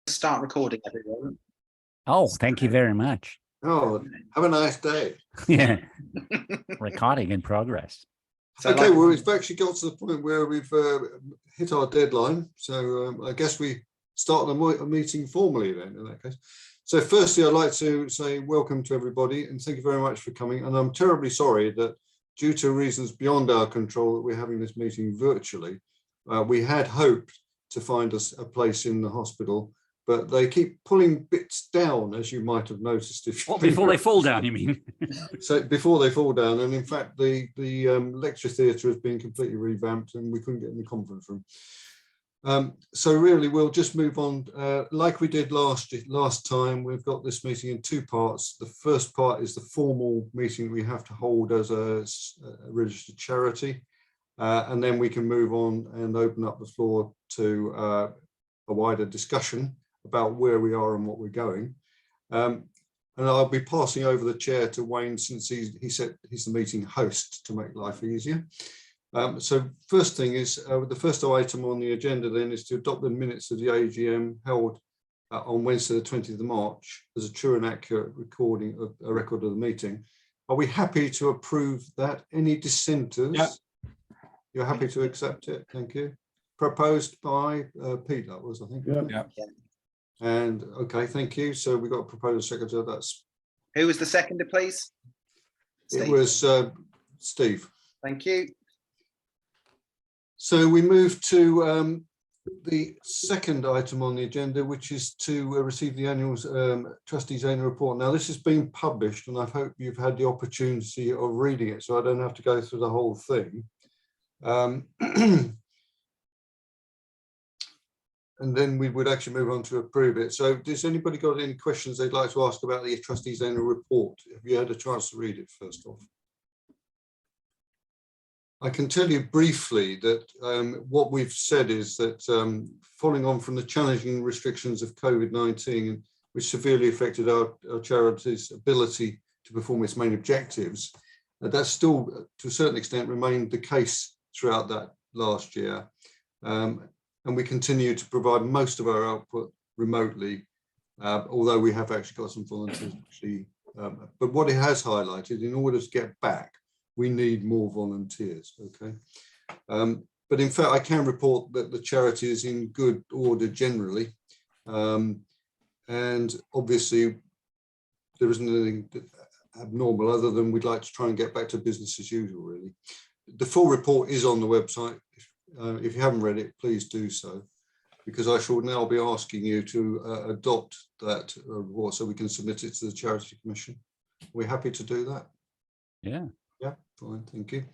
Start recording, everyone. Oh, thank you very much. Oh, have a nice day. Yeah, recording in progress. So Okay, like, well, we've actually got to the point where we've hit our deadline. So I guess we start the meeting formally then in that case. So firstly, I'd like to say welcome to everybody and thank you very much for coming. And I'm terribly sorry that due to reasons beyond our control that we're having this meeting virtually. We had hoped to find us a place in the hospital, but they keep pulling bits down, as you might have noticed. Before they fall down, you mean? So before they fall down, and in fact, the lecture theatre has been completely revamped, and we couldn't get in the conference room. So really, we'll just move on like we did last time. We've got this meeting in two parts. The first part is the formal meeting we have to hold as a registered charity, and then we can move on and open up the floor to a wider discussion about where we are and what we're going. And I'll be passing over the chair to Wayne since he said he's the meeting host to make life easier. So first thing is the first item on the agenda then is to adopt the minutes of the AGM held on Wednesday the 20th of March as a true and accurate recording of a record of the meeting. Are we happy to approve that? Any dissenters? Yep. You're happy to accept it? Thank you. Proposed by Pete, that was, I think. Yeah. And okay, thank you. So we got a proposed secretary. That's who was the seconder, please? it. Steve. Was Steve. Thank you. So we move to the second item on the agenda, which is to receive the annual Trustees Annual Report. Now, this has been published, and I hope you've had the opportunity of reading it, so I don't have to go through the whole thing. And then we would actually move on to approve it. So does anybody got any questions they'd like to ask about the Trustees Annual Report? Have you had a chance to read it first off? I can tell you briefly that what we've said is that following on from the challenging restrictions of COVID-19, which severely affected our charity's ability to perform its main objectives, that's still to a certain extent remained the case throughout that last year. And we continue to provide most of our output remotely, although we have actually got some volunteers actually. But what it has highlighted, in order to get back, we need more volunteers, okay? But in fact, I can report that the charity is in good order generally. And obviously, there isn't anything abnormal other than we'd like to try and get back to business as usual, really. The full report is on the website. If you haven't read it, please do so, because I shall now be asking you to adopt that report so we can submit it to the Charity Commission. We're happy to do that. Yeah. Yeah, fine, thank you.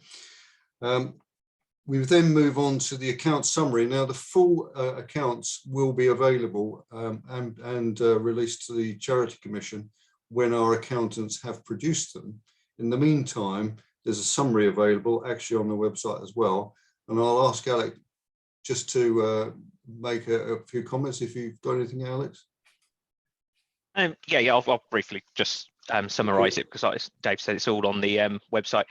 We then move on to the account summary. Now, the full accounts will be available and released to the Charity Commission when our accountants have produced them. In the meantime, there's a summary available actually on the website as well. And I'll ask Alex just to make a few comments if you've got anything, Alex. Yeah, I'll briefly just summarise it because, like Dave said, it's all on the website.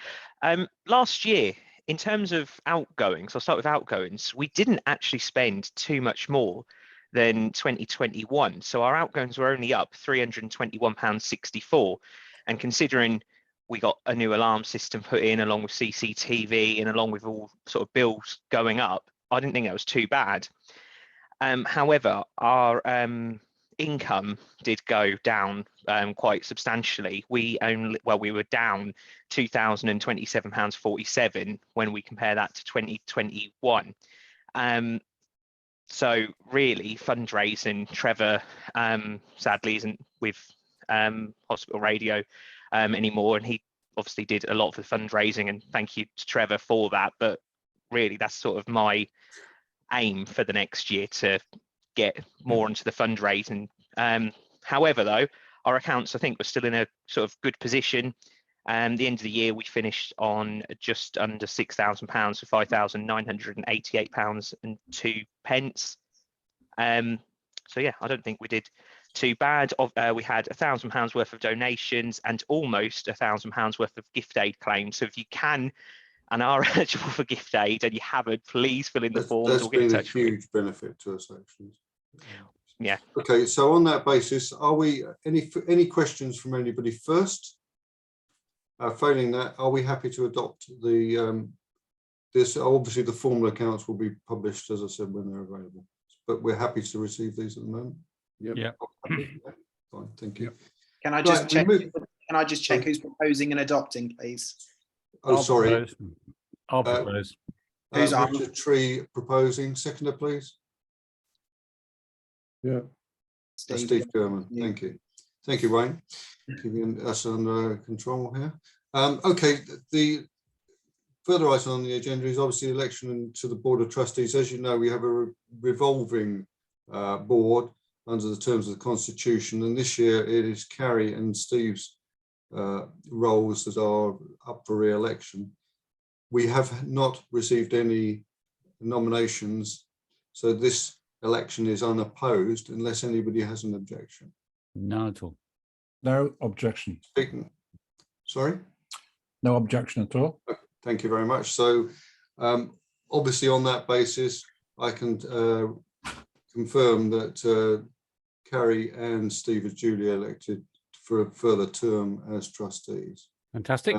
Last year, in terms of outgoings, I'll start with outgoings. We didn't actually spend too much more than 2021. So our outgoings were only up £321.64. And considering we got a new alarm system put in along with CCTV and along with all sort of bills going up, I didn't think that was too bad. However, our income did go down quite substantially. We were down £2,027.47 when we compare that to 2021. So really fundraising, Trevor sadly isn't with Hospital Radio anymore, and he obviously did a lot of the fundraising, and thank you to Trevor for that. But really, that's sort of my aim for the next year, to get more into the fundraising. However, though, our accounts I think were still in a sort of good position. The end of the year we finished on just under £6,000 for £5,988.02. So yeah, I don't think we did too bad. We had £1,000 worth of donations and almost £1,000 worth of gift aid claims. So if you can and are eligible for gift aid and you haven't, please fill in the forms or get in touch. That's been a huge benefit to us, actually. Yeah. Okay, so on that basis, are we any questions from anybody first? Failing that, are we happy to adopt the this? Obviously, the formal accounts will be published, as I said, when they're available. But we're happy to receive these at the moment. Yep. Yeah. Fine, thank you. Can I just Right, check? we move- Can I just check who's proposing and adopting, please? Oh, I'll sorry. propose. I'll propose. Who's on? Richard Tree proposing. Seconder, please. Yeah. Steve Kirman. you. Thank you. Thank you, Wayne. Keeping us under control here. Okay, the further item on the agenda is obviously election to the Board of Trustees. As you know, we have a revolving board under the terms of the Constitution, and this year it is Carrie and Steve's roles that are up for re-election. We have not received any nominations, so this election is unopposed unless anybody has an objection. None at all. No objection. Sorry? No objection at all. Thank you very much. So obviously on that basis, I can confirm that Carrie and Steve are duly elected for a further term as trustees. Fantastic.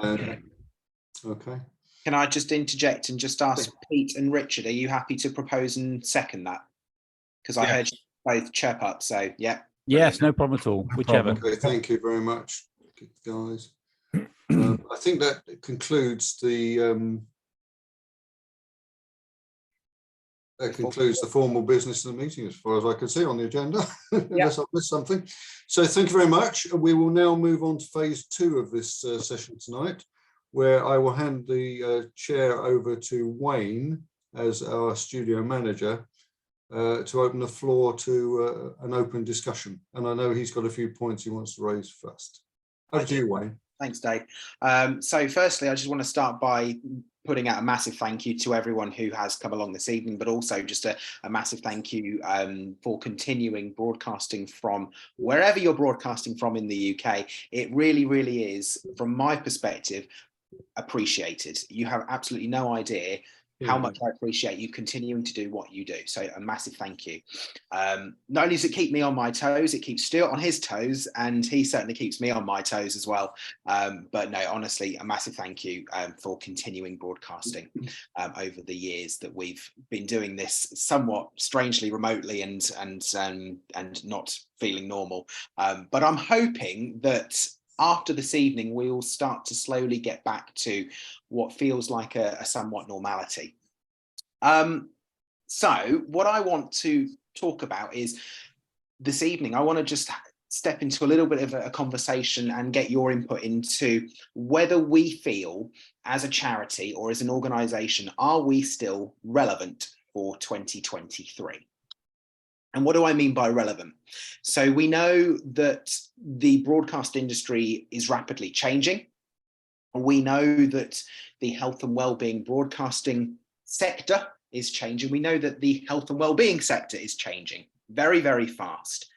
Okay. Can I just interject and just ask Pete and Richard, are you happy to propose and second that? Because I heard you both chirp up, so yeah. Yes, no problem at all. Whichever. Okay, thank you very much, guys. I think that concludes the formal business of the meeting, as far as I can see on the agenda, unless I've missed something. So thank you very much. We will now move on to phase 2 of this session tonight, where I will hand the chair over to Wayne as our studio manager to open the floor to an open discussion. And I know he's got a few points he wants to raise first. Over to you, Wayne. Thanks, Dave. So firstly, I just want to start by putting out a massive thank you to everyone who has come along this evening, but also just a massive thank you for continuing broadcasting from wherever you're broadcasting from in the UK. It really, really is, from my perspective, appreciated. You have absolutely no idea how much I appreciate you continuing to do what you do. So a massive thank you. Not only does it keep me on my toes, it keeps Stuart on his toes, and he certainly keeps me on my toes as well. But no, honestly, a massive thank you for continuing broadcasting over the years that we've been doing this somewhat strangely remotely and not feeling normal. But I'm hoping that after this evening, we will start to slowly get back to what feels like a somewhat normality. So what I want to talk about is this evening, I want to just step into a little bit of a conversation and get your input into whether we feel as a charity or as an organisation, are we still relevant for 2023? And what do I mean by relevant? So we know that the broadcast industry is rapidly changing. We know that the health and wellbeing broadcasting sector is changing. We know that the health and wellbeing sector is changing very, very fast.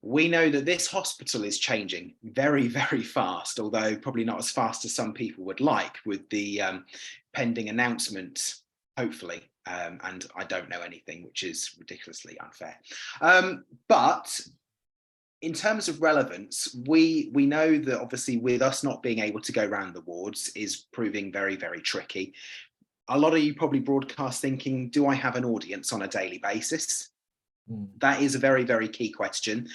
We know that this hospital is changing very, very fast, although probably not as fast as some people would like, with the pending announcement, hopefully. And I don't know anything, which is ridiculously unfair. But in terms of relevance, we know that obviously with us not being able to go around the wards is proving very, very tricky. A lot of you probably broadcast thinking, do I have an audience on a daily basis? That is a very, very key question.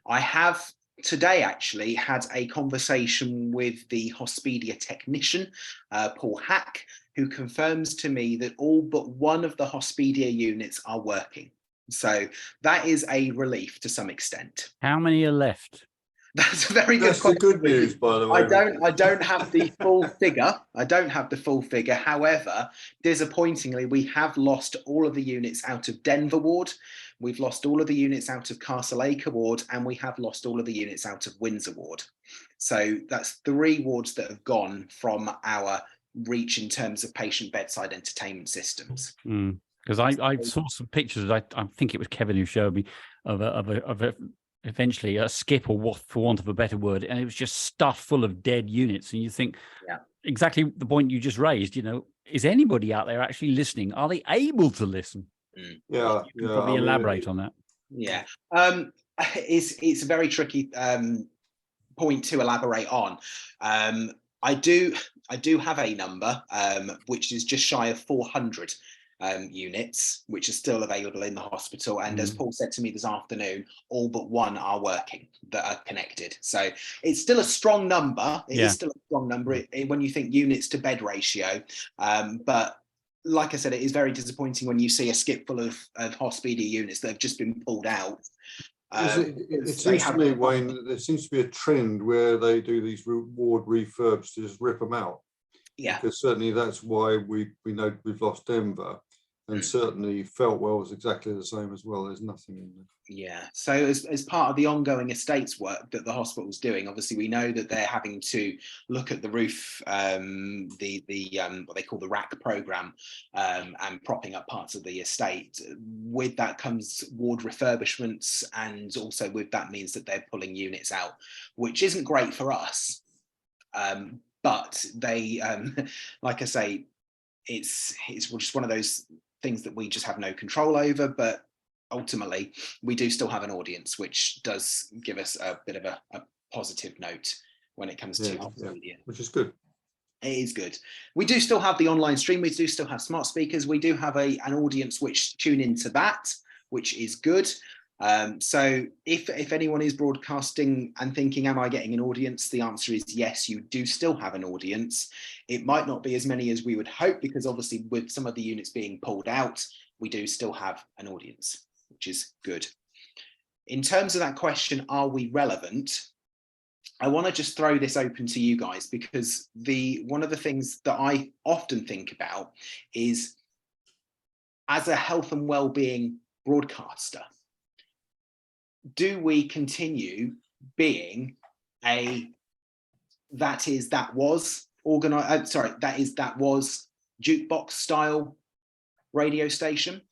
I have today actually had a conversation with the Hospedia technician, Paul Hack, who confirms to me that all but one of the Hospedia units are working. So that is a relief to some extent. How many are left? That's a very good That's the question. good news, by the way. I don't have the full figure. I don't have the full figure. However, disappointingly, we have lost all of the units out of Denver ward. We've lost all of the units out of Castleacre ward, and we have lost all of the units out of Windsor ward. So that's 3 wards that have gone from our reach in terms of patient bedside entertainment systems. Because I saw some pictures. I think it was Kevin who showed me of eventually a skip, or for want of a better word, and it was just stuffed full of dead units. And you think, exactly the point you just raised. You know, is anybody out there actually listening? Are they able to listen? Yeah, You can probably elaborate on that. Yeah, it's a very tricky point to elaborate on. I do have a number which is just shy of 400 units, which are still available in the hospital. And as Paul said to me this afternoon, all but one are working that are connected. So it's still a strong number. It is still a strong number when you think units to bed ratio. But like I said, it is very disappointing when you see a skip full of hospital units that have just been pulled out. It seems to me, Wayne, there seems to be a trend where they do these ward refurbs to just rip them out. Yeah. Because certainly that's why we know we've lost Denver, and certainly Feltwell was exactly the same as well. There's nothing in there. Yeah. So as part of the ongoing estates work that the hospital's doing, obviously we know that they're having to look at the roof, what they call the rack program, and propping up parts of the estate. With that comes ward refurbishments, and also with that means that they're pulling units out, which isn't great for us. But they, like I say, it's just one of those things that we just have no control over. But ultimately, we do still have an audience, which does give us a bit of a positive note when it comes to media, which is good. It is good. We do still have the online stream. We do still have smart speakers. We do have an audience which tune into that, which is good. So if anyone is broadcasting and thinking, am I getting an audience? The answer is yes, you do still have an audience. It might not be as many as we would hope, because obviously with some of the units being pulled out, we do still have an audience, which is good. In terms of that question, are we relevant? I want to just throw this open to you guys, because one of the things that I often think about is, as a health and well-being broadcaster, do we continue being that was jukebox style radio station?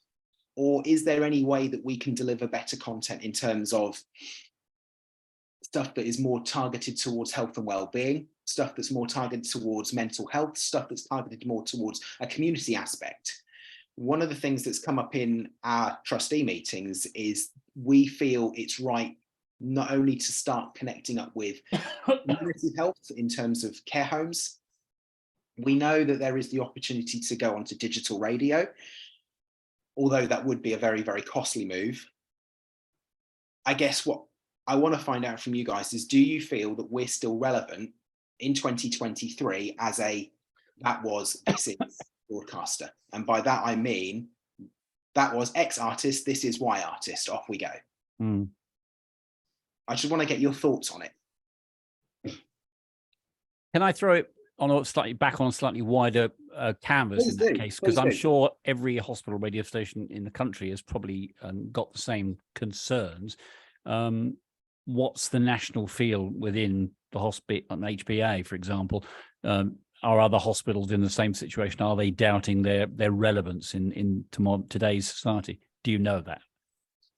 Or is there any way that we can deliver better content in terms of stuff that is more targeted towards health and well-being, stuff that's more targeted towards mental health, stuff that's targeted more towards a community aspect? One of the things that's come up in our trustee meetings is we feel it's right not only to start connecting up with community health in terms of care homes. We know that there is the opportunity to go onto digital radio, although that would be a very, very costly move. I guess what I want to find out from you guys is, do you feel that we're still relevant in 2023 as this is broadcaster? And by that, I mean, that was X artist, this is Y artist, off we go. I just want to get your thoughts on it. Can I throw it on a slightly wider canvas in that case? Because I'm sure every hospital radio station in the country has probably got the same concerns. What's the national feel within the hospital, on HBA, for example? Are other hospitals in the same situation? Are they doubting their relevance in today's society? Do you know that?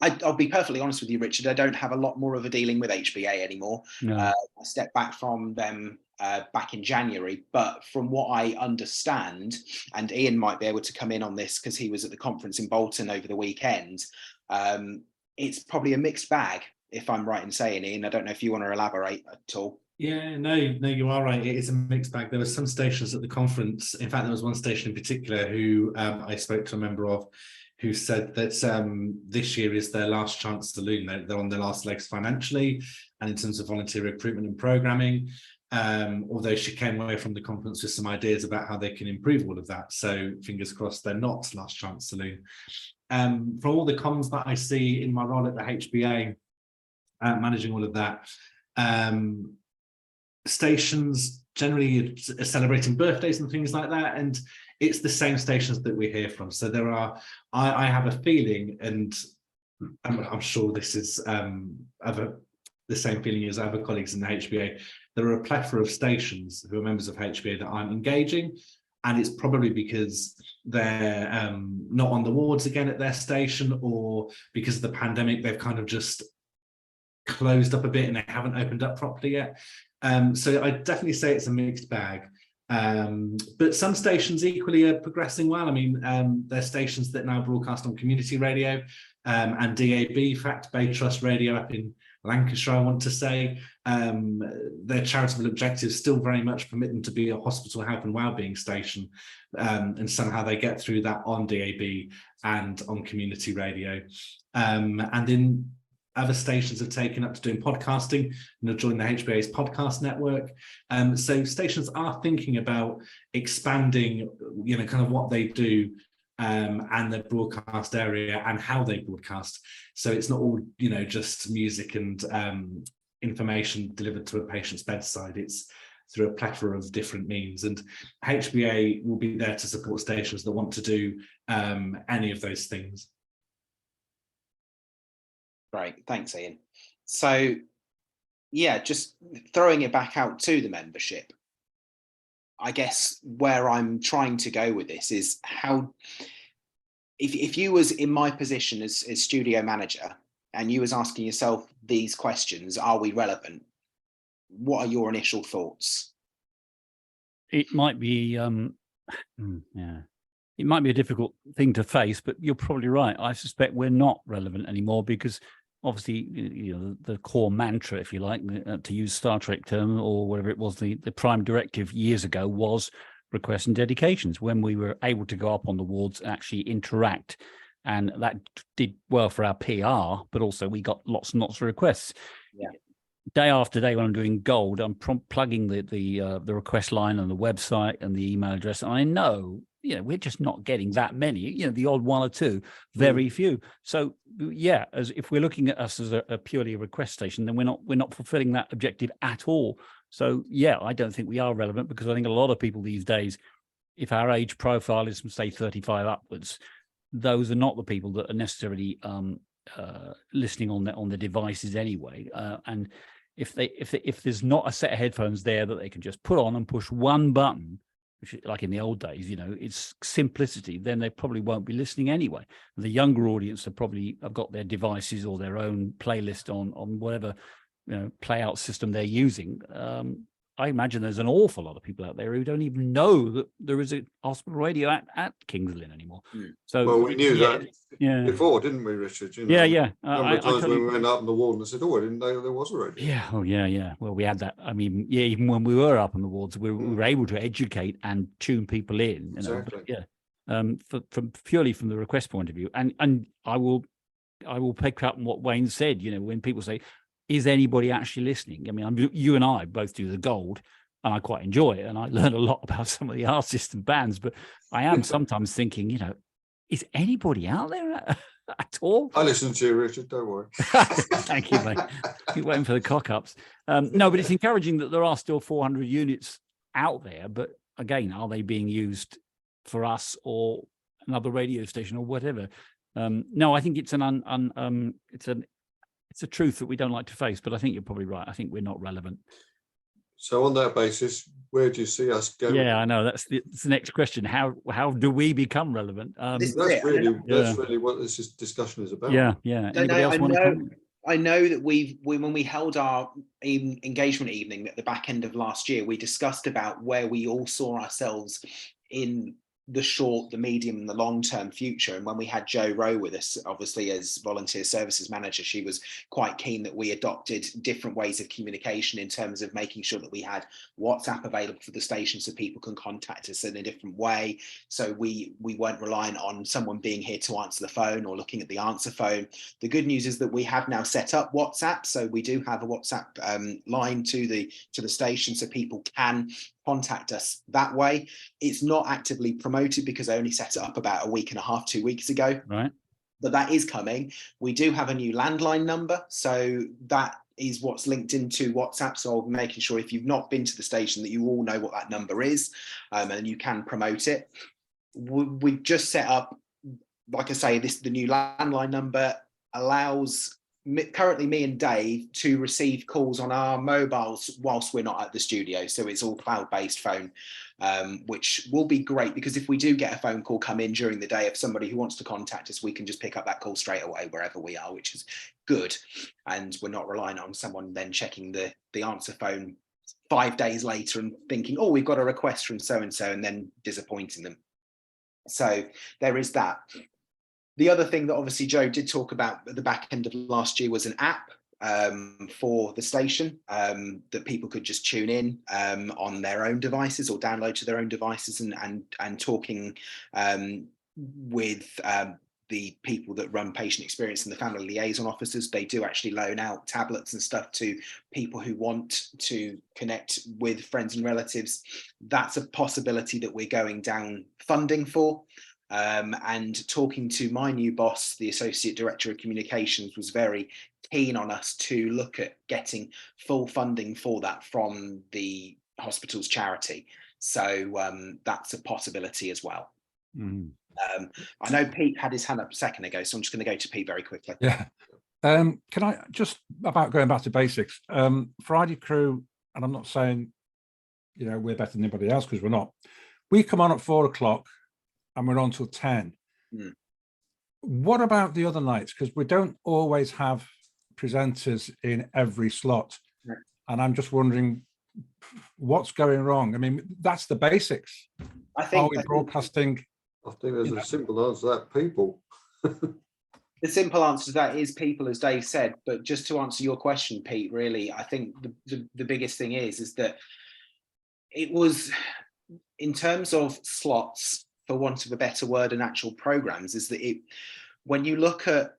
I'll be perfectly honest with you, Richard. I don't have a lot more of a dealing with HBA anymore. No. I stepped back from them back in January, but from what I understand, and Ian might be able to come in on this because he was at the conference in Bolton over the weekend, it's probably a mixed bag, if I'm right in saying, Ian. I don't know if you want to elaborate at all. Yeah, no, you are right. It is a mixed bag. There were some stations at the conference. In fact, there was one station in particular who I spoke to a member of, who said that this year is their last chance saloon. They're on their last legs financially and in terms of volunteer recruitment and programming, although she came away from the conference with some ideas about how they can improve all of that. So fingers crossed they're not last chance saloon. From all the comms that I see in my role at the HBA, managing all of that, stations generally are celebrating birthdays and things like that, and it's the same stations that we hear from. So there are, I have a feeling, and I'm sure this is the same feeling as other colleagues in the HBA, there are a plethora of stations who are members of HBA that aren't engaging, and it's probably because they're not on the wards again at their station, or because of the pandemic they've kind of just closed up a bit and they haven't opened up properly yet. So I definitely say it's a mixed bag. But some stations equally are progressing well. I mean, there's stations that now broadcast on community radio. and DAB, Fact Bay Trust Radio up in Lancashire, I want to say. Their charitable objectives still very much permit them to be a hospital health and wellbeing station, and somehow they get through that on DAB and on community radio. And then other stations have taken up to doing podcasting and have joined the HBA's podcast network. So stations are thinking about expanding, kind of what they do, and their broadcast area and how they broadcast. So it's not all, just music and information delivered to a patient's bedside. It's through a plethora of different means. And HBA will be there to support stations that want to do any of those things. Great, thanks, Ian. So, yeah, just throwing it back out to the membership. I guess where I'm trying to go with this is how, if you was in my position as studio manager and you was asking yourself these questions, are we relevant? What are your initial thoughts? It might be, it might be a difficult thing to face, but you're probably right. I suspect we're not relevant anymore because obviously, the core mantra, if you like, to use Star Trek term or whatever it was, the prime directive years ago was requests and dedications, when we were able to go up on the wards and actually interact. And that did well for our PR, but also we got lots and lots of requests. Yeah. Day after day when I'm doing gold, I'm plugging the request line on the website and the email address. And I know, we're just not getting that many, the odd one or two, very few. So yeah, as if we're looking at us as a purely request station, then we're not fulfilling that objective at all. So yeah, I don't think we are relevant, because I think a lot of people these days, if our age profile is from say 35 upwards, those are not the people that are necessarily listening on the devices anyway. And if there's not a set of headphones there that they can just put on and push one button, which, like in the old days, it's simplicity, then they probably won't be listening anyway. The younger audience have got their devices or their own playlist on whatever playout system they're using. I imagine there's an awful lot of people out there who don't even know that there is a hospital radio at Kings Lynn anymore. So, well, we knew that before, didn't we, Richard? Yeah. Number of times when we went up on the ward and I said, "Oh, I didn't know there was a radio." Yeah. Oh, yeah. Well, we had that. I mean, yeah. Even when we were up on the wards, we were able to educate and tune people in. Exactly. But, purely from the request point of view, and I will pick up on what Wayne said. When people say, is anybody actually listening? I mean, you and I both do the gold, and I quite enjoy it, and I learn a lot about some of the artists and bands. But I am sometimes thinking, is anybody out there at all? I listen to you, Richard. Don't worry. Thank you, mate. Keep waiting for the cock-ups. No, but it's encouraging that there are still 400 units out there. But again, are they being used for us or another radio station or whatever? No, I think it's it's a truth that we don't like to face, but I think you're probably right. I think we're not relevant. So on that basis, where do you see us going? Yeah, I know. That's the next question. How do we become relevant? That's really what this discussion is about. Yeah. Anybody else want to comment? I know that when we held our engagement evening at the back end of last year, we discussed about where we all saw ourselves in the short, the medium and the long-term future. And when we had Jo Rowe with us, obviously as volunteer services manager, she was quite keen that we adopted different ways of communication in terms of making sure that we had WhatsApp available for the station so people can contact us in a different way. So we weren't reliant on someone being here to answer the phone or looking at the answer phone. The good news is that we have now set up WhatsApp. So we do have a WhatsApp line to the station so people can contact us that way. It's not actively promoted because I only set it up about a week and a half, 2 weeks ago. Right. But that is coming. We do have a new landline number. So that is what's linked into WhatsApp. So I'll be making sure if you've not been to the station that you all know what that number is, and you can promote it. We've just set up, like I say, the new landline number allows currently me and Dave to receive calls on our mobiles whilst we're not at the studio. So it's all cloud-based phone, which will be great because if we do get a phone call come in during the day of somebody who wants to contact us, we can just pick up that call straight away wherever we are, which is good. And we're not relying on someone then checking the answer phone 5 days later and thinking, oh, we've got a request from so-and-so, and then disappointing them. So there is that. The other thing that obviously Joe did talk about at the back end of last year was an app for the station that people could just tune in on their own devices or download to their own devices, and talking with the people that run patient experience and the family liaison officers. They do actually loan out tablets and stuff to people who want to connect with friends and relatives. That's a possibility that we're going down funding for. And talking to my new boss, the Associate Director of Communications, was very keen on us to look at getting full funding for that from the hospital's charity. So that's a possibility as well. Mm. I know Pete had his hand up a second ago, so I'm just going to go to Pete very quickly. Yeah. Can I just, about going back to basics, Friday crew, and I'm not saying, you know, we're better than anybody else, because we're not. We come on at 4 o'clock and we're on till 10. Mm. What about the other nights? Because we don't always have presenters in every slot. Right. And I'm just wondering what's going wrong. I mean, that's the basics. I think, are we broadcasting? I think there's a simple answer to that: people. the simple answer to that is people, as Dave said. But just to answer your question, Pete, really, I think the biggest thing is that it was, in terms of slots, for want of a better word, and actual programs, is that when you look at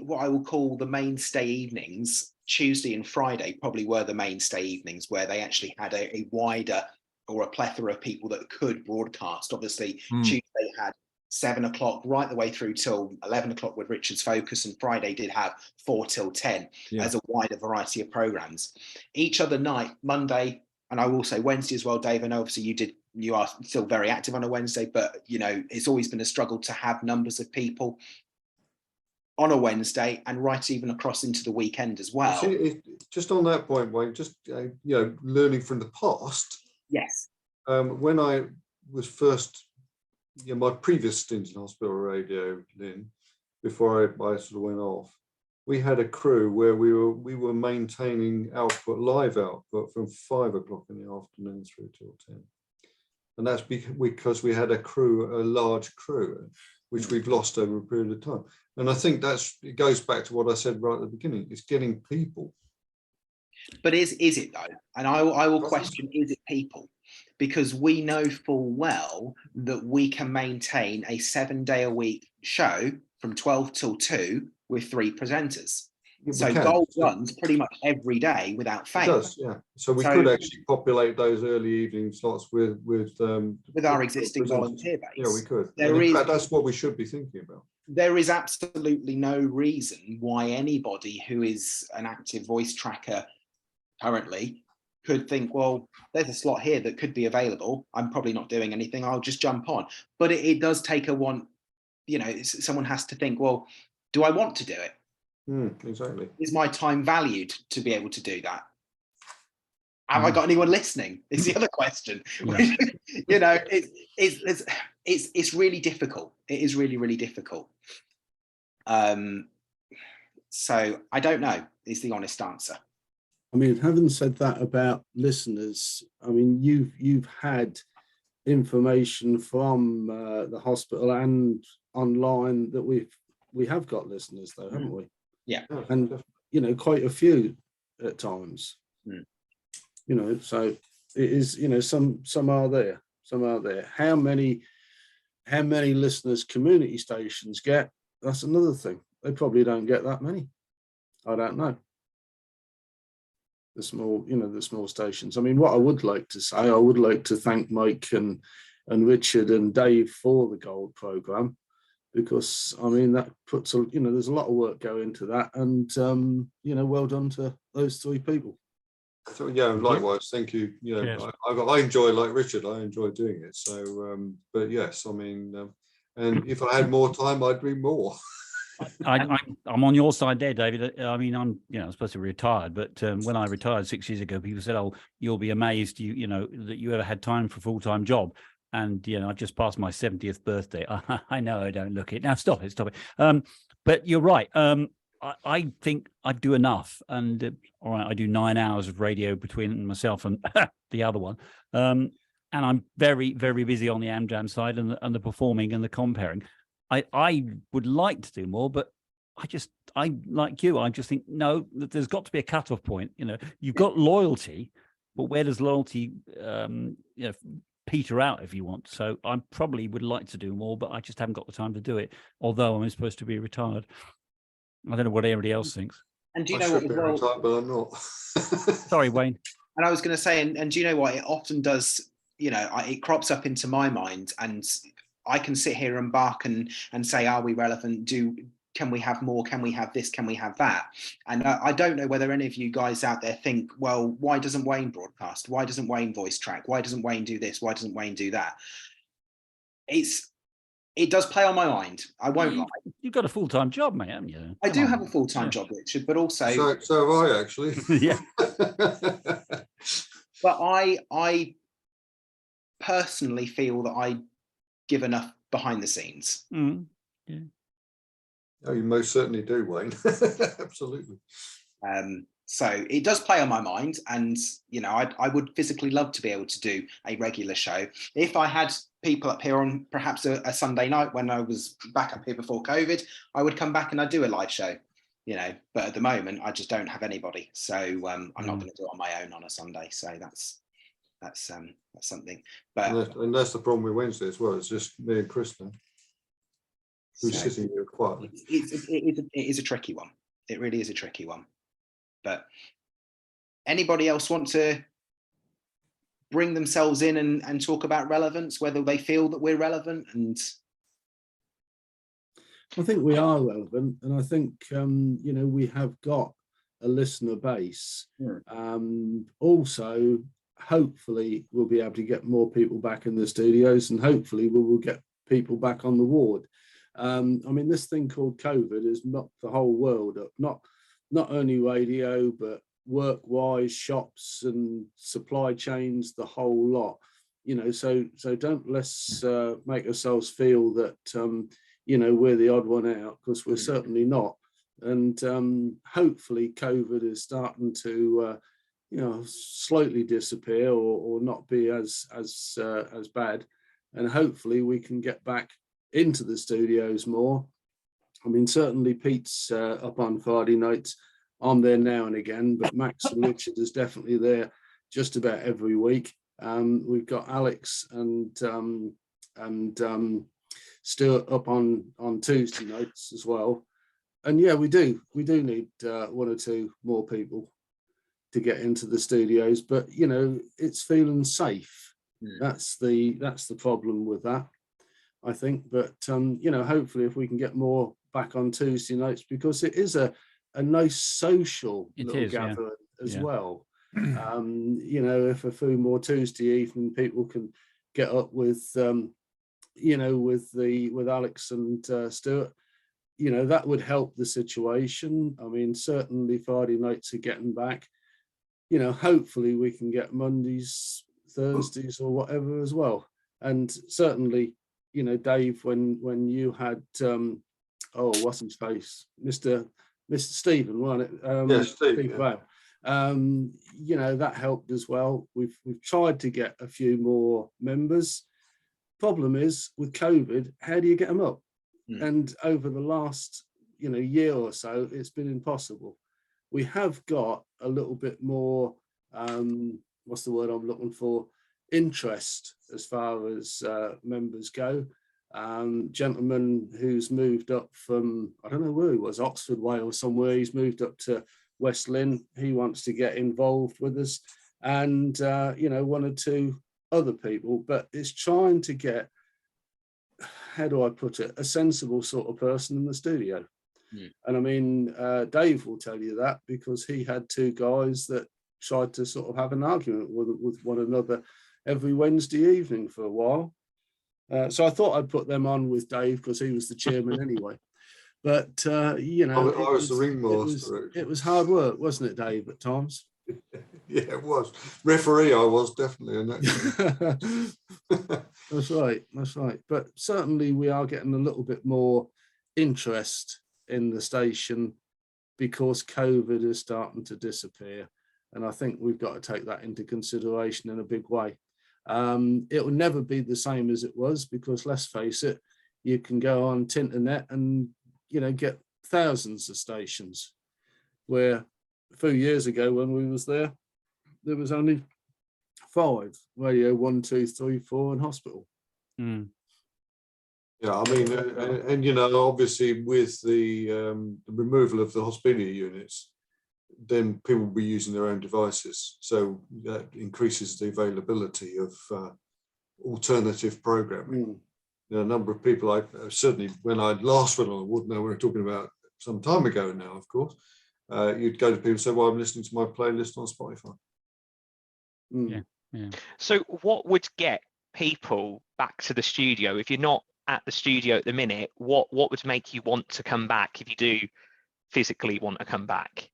what I will call the mainstay evenings, Tuesday and Friday probably were the mainstay evenings where they actually had a wider or a plethora of people that could broadcast. Obviously, Tuesday had 7 o'clock right the way through till 11 o'clock with Richard's Focus, and Friday did have 4 till 10 as a wider variety of programs. Each other night, Monday, and I will say Wednesday as well, Dave, and obviously you are still very active on a Wednesday, but you know, it's always been a struggle to have numbers of people on a Wednesday, and right even across into the weekend as well. Just on that point, Wayne, just you know, learning from the past. Yes. When I was first, you know, my previous stint in hospital radio, Lynn, before I sort of went off, we had a crew where we were maintaining live output from 5 o'clock in the afternoon through till 10. And that's because we had a large crew, which we've lost over a period of time. And I think it goes back to what I said right at the beginning. It's getting people. But is it though? And I will question, is it people? Because we know full well that we can maintain a 7-day-a-week show from 12 till 2 with 3 presenters. So Gold runs pretty much every day without fail. It does, yeah. So we could actually populate those early evening slots with our existing volunteer base. Yeah, we could. In fact, that's what we should be thinking about. There is absolutely no reason why anybody who is an active voice tracker currently could think, well, there's a slot here that could be available. I'm probably not doing anything. I'll just jump on. But it does take someone has to think, well, do I want to do it? Exactly. Is my time valued to be able to do that? Have I got anyone listening? Is the other question. Yeah. You know, it's really difficult. It is really, really difficult. So I don't know is the honest answer. I mean, having said that about listeners, I mean, you've had information from the hospital and online that we have got listeners though, haven't we? Yeah. And, you know, quite a few at times, you know, so it is, you know, some are there. How many listeners community stations get? That's another thing. They probably don't get that many. I don't know. The small stations. I mean, what I would like to say, I would like to thank Mike and Richard and Dave for the Gold programme, because I mean that puts there's a lot of work going into that, and well done to those 3 people. So yeah, likewise, thank you. You know, I enjoy, like Richard, I enjoy doing it. So, but yes, I mean, and if I had more time, I'd do more. I'm on your side there, David. I mean, I'm supposed to be retired, but when I retired 6 years ago, people said, "Oh, you'll be amazed, you know, that you ever had time for a full-time job." And I've just passed my 70th birthday. I know I don't look it now. Stop it. But you're right. I think I do enough, and all right, I do 9 hours of radio between myself and the other one, and I'm very, very busy on the Amjam side and the performing and the comparing. I would like to do more, but I like you. I just think, no, there's got to be a cutoff point. You know, you've got loyalty, but where does loyalty, peter out, if you want? So I probably would like to do more, but I just haven't got the time to do it. Although I'm supposed to be retired. I don't know what everybody else thinks. And do you I know what? should be Well, retired, but I'm not. Sorry, Wayne. and I was going to say, and do you know what? It often does. You know, it crops up into my mind, and I can sit here and bark and say, are we relevant? Can we have more? Can we have this? Can we have that? And I don't know whether any of you guys out there think, well, why doesn't Wayne broadcast? Why doesn't Wayne voice track? Why doesn't Wayne do this? Why doesn't Wayne do that? It does play on my mind. I won't lie. You've got a full-time job, mate, haven't you? I do have a full-time job, Richard, but also So have I, actually. Yeah. But I personally feel that I give enough behind the scenes. Mm, yeah. Oh, you most certainly do, Wayne. Absolutely. So it does play on my mind, and you know, I would physically love to be able to do a regular show. If I had people up here on perhaps a Sunday night when I was back up here before COVID, I would come back and I'd do a live show. You know, but at the moment I just don't have anybody, so I'm not going to do it on my own on a Sunday. So that's something. But and that's the problem with Wednesday as well. It's just me and Chris now, who's sitting here quietly. It is a tricky one. It really is a tricky one. But anybody else want to bring themselves in and talk about relevance, whether they feel that we're relevant? And I think we are relevant, and I think you know, we have got a listener base. Also, hopefully we'll be able to get more people back in the studios, and hopefully we will get people back on the ward. I mean, this thing called COVID has knocked the whole world up, not only radio, but work-wise, shops and supply chains, the whole lot. You know, so let's make ourselves feel that you know, we're the odd one out, because we're certainly not. And hopefully COVID is starting to you know, slightly disappear or not be as bad, and hopefully we can get back into the studios more. I mean, certainly Pete's up on Friday nights. I'm there now and again, but Max and Richard is definitely there just about every week. We've got Alex and Stuart up on Tuesday nights as well. And yeah, we do need one or two more people to get into the studios, but you know, it's feeling safe. That's the problem with that, I think. But you know, hopefully if we can get more back on Tuesday nights, because it is a nice social little gathering as well. You know, if a few more Tuesday evening people can get up with you know, with Alex and Stuart, you know, that would help the situation. I mean, certainly Friday nights are getting back. You know, hopefully we can get Mondays, Thursdays or whatever as well. And certainly, you know, Dave, when you had what's his face, Mr. Stephen, wasn't it? Yeah, Steve. Wow. You know, that helped as well. We've tried to get a few more members. Problem is with COVID, how do you get them up? And over the last, you know, year or so, it's been impossible. We have got a little bit more, what's the word I'm looking for? Interest as far as members go. Gentleman who's moved up from, I don't know where he was, Oxford way or somewhere. He's moved up to West Lynn. He wants to get involved with us, and you know, one or two other people. But it's trying to get, how do I put it, a sensible sort of person in the studio. And I mean, Dave will tell you that, because he had two guys that tried to sort of have an argument with one another every Wednesday evening for a while. So I thought I'd put them on with Dave, because he was the chairman anyway. But you know, I was the ringmaster. It was hard work, wasn't it, Dave, at times? Yeah, it was. Referee, I was definitely in that. That's right. But certainly we are getting a little bit more interest in the station, because COVID is starting to disappear. And I think we've got to take that into consideration in a big way. It will never be the same as it was, because let's face it, you can go on Tinternet and, you know, get thousands of stations, where a few years ago when we was there was only 5: radio 1, 2, 3, 4 and hospital. Yeah, I mean, and you know, obviously with the removal of the hospital units, then people will be using their own devices, so that increases the availability of alternative programming. You know, a number of people, I certainly when I last went on, I wouldn't know, we were talking about some time ago now, of course, you'd go to people and say, well, I'm listening to my playlist on Spotify. Yeah. So what would get people back to the studio if you're not at the studio at the minute? What would make you want to come back if you do physically want to come back?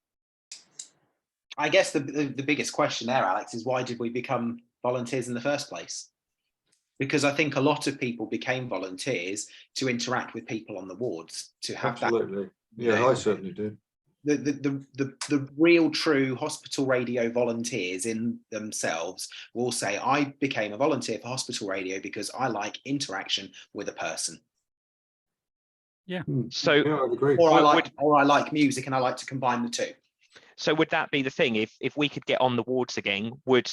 I guess the biggest question there, Alex, is why did we become volunteers in the first place? Because I think a lot of people became volunteers to interact with people on the wards, to have Absolutely. that. Yeah, I certainly did. The real true hospital radio volunteers in themselves will say, I became a volunteer for hospital radio because I like interaction with a person. Yeah. So yeah, I'd agree. Or I like music and I like to combine the two. So would that be the thing? If we could get on the wards again, would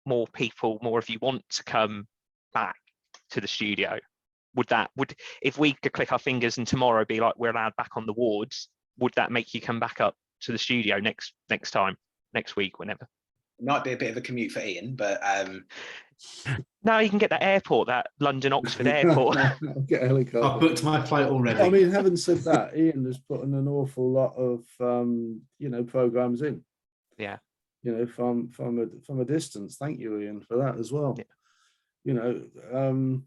more of you want to come back to the studio? Would if we could click our fingers and tomorrow be like, we're allowed back on the wards, would that make you come back up to the studio next time, next week, whenever? It might be a bit of a commute for Ian, but now you can get that airport, that London Oxford airport. I'll get a helicopter. I've booked my flight already. I mean, having said that, Ian has put in an awful lot of you know, programs in. Yeah. You know, from a distance. Thank you, Ian, for that as well. Yeah. You know,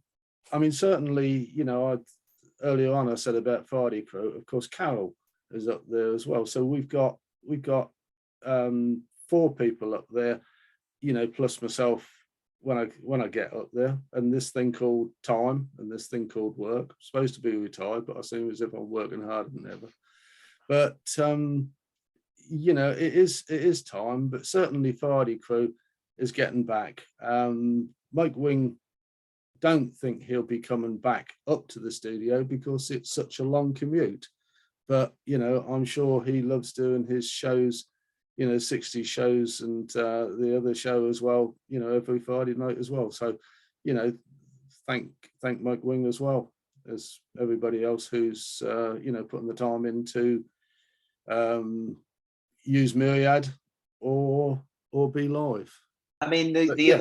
I mean, certainly, you know, earlier on I said about Friday Crew. Of course, Carol is up there as well. So we've got 4 people up there, you know, plus myself when I get up there, and this thing called time and this thing called work. I'm supposed to be retired, but I seem as if I'm working harder than ever. But you know, it is time, but certainly Friday Crew is getting back. Mike Wing, don't think he'll be coming back up to the studio because it's such a long commute. But, you know, I'm sure he loves doing his shows, you know, 60 shows and the other show as well, you know, every Friday night as well. So, you know, thank Mike Wing as well as everybody else who's, you know, putting the time in to use Myriad or be live. I mean, the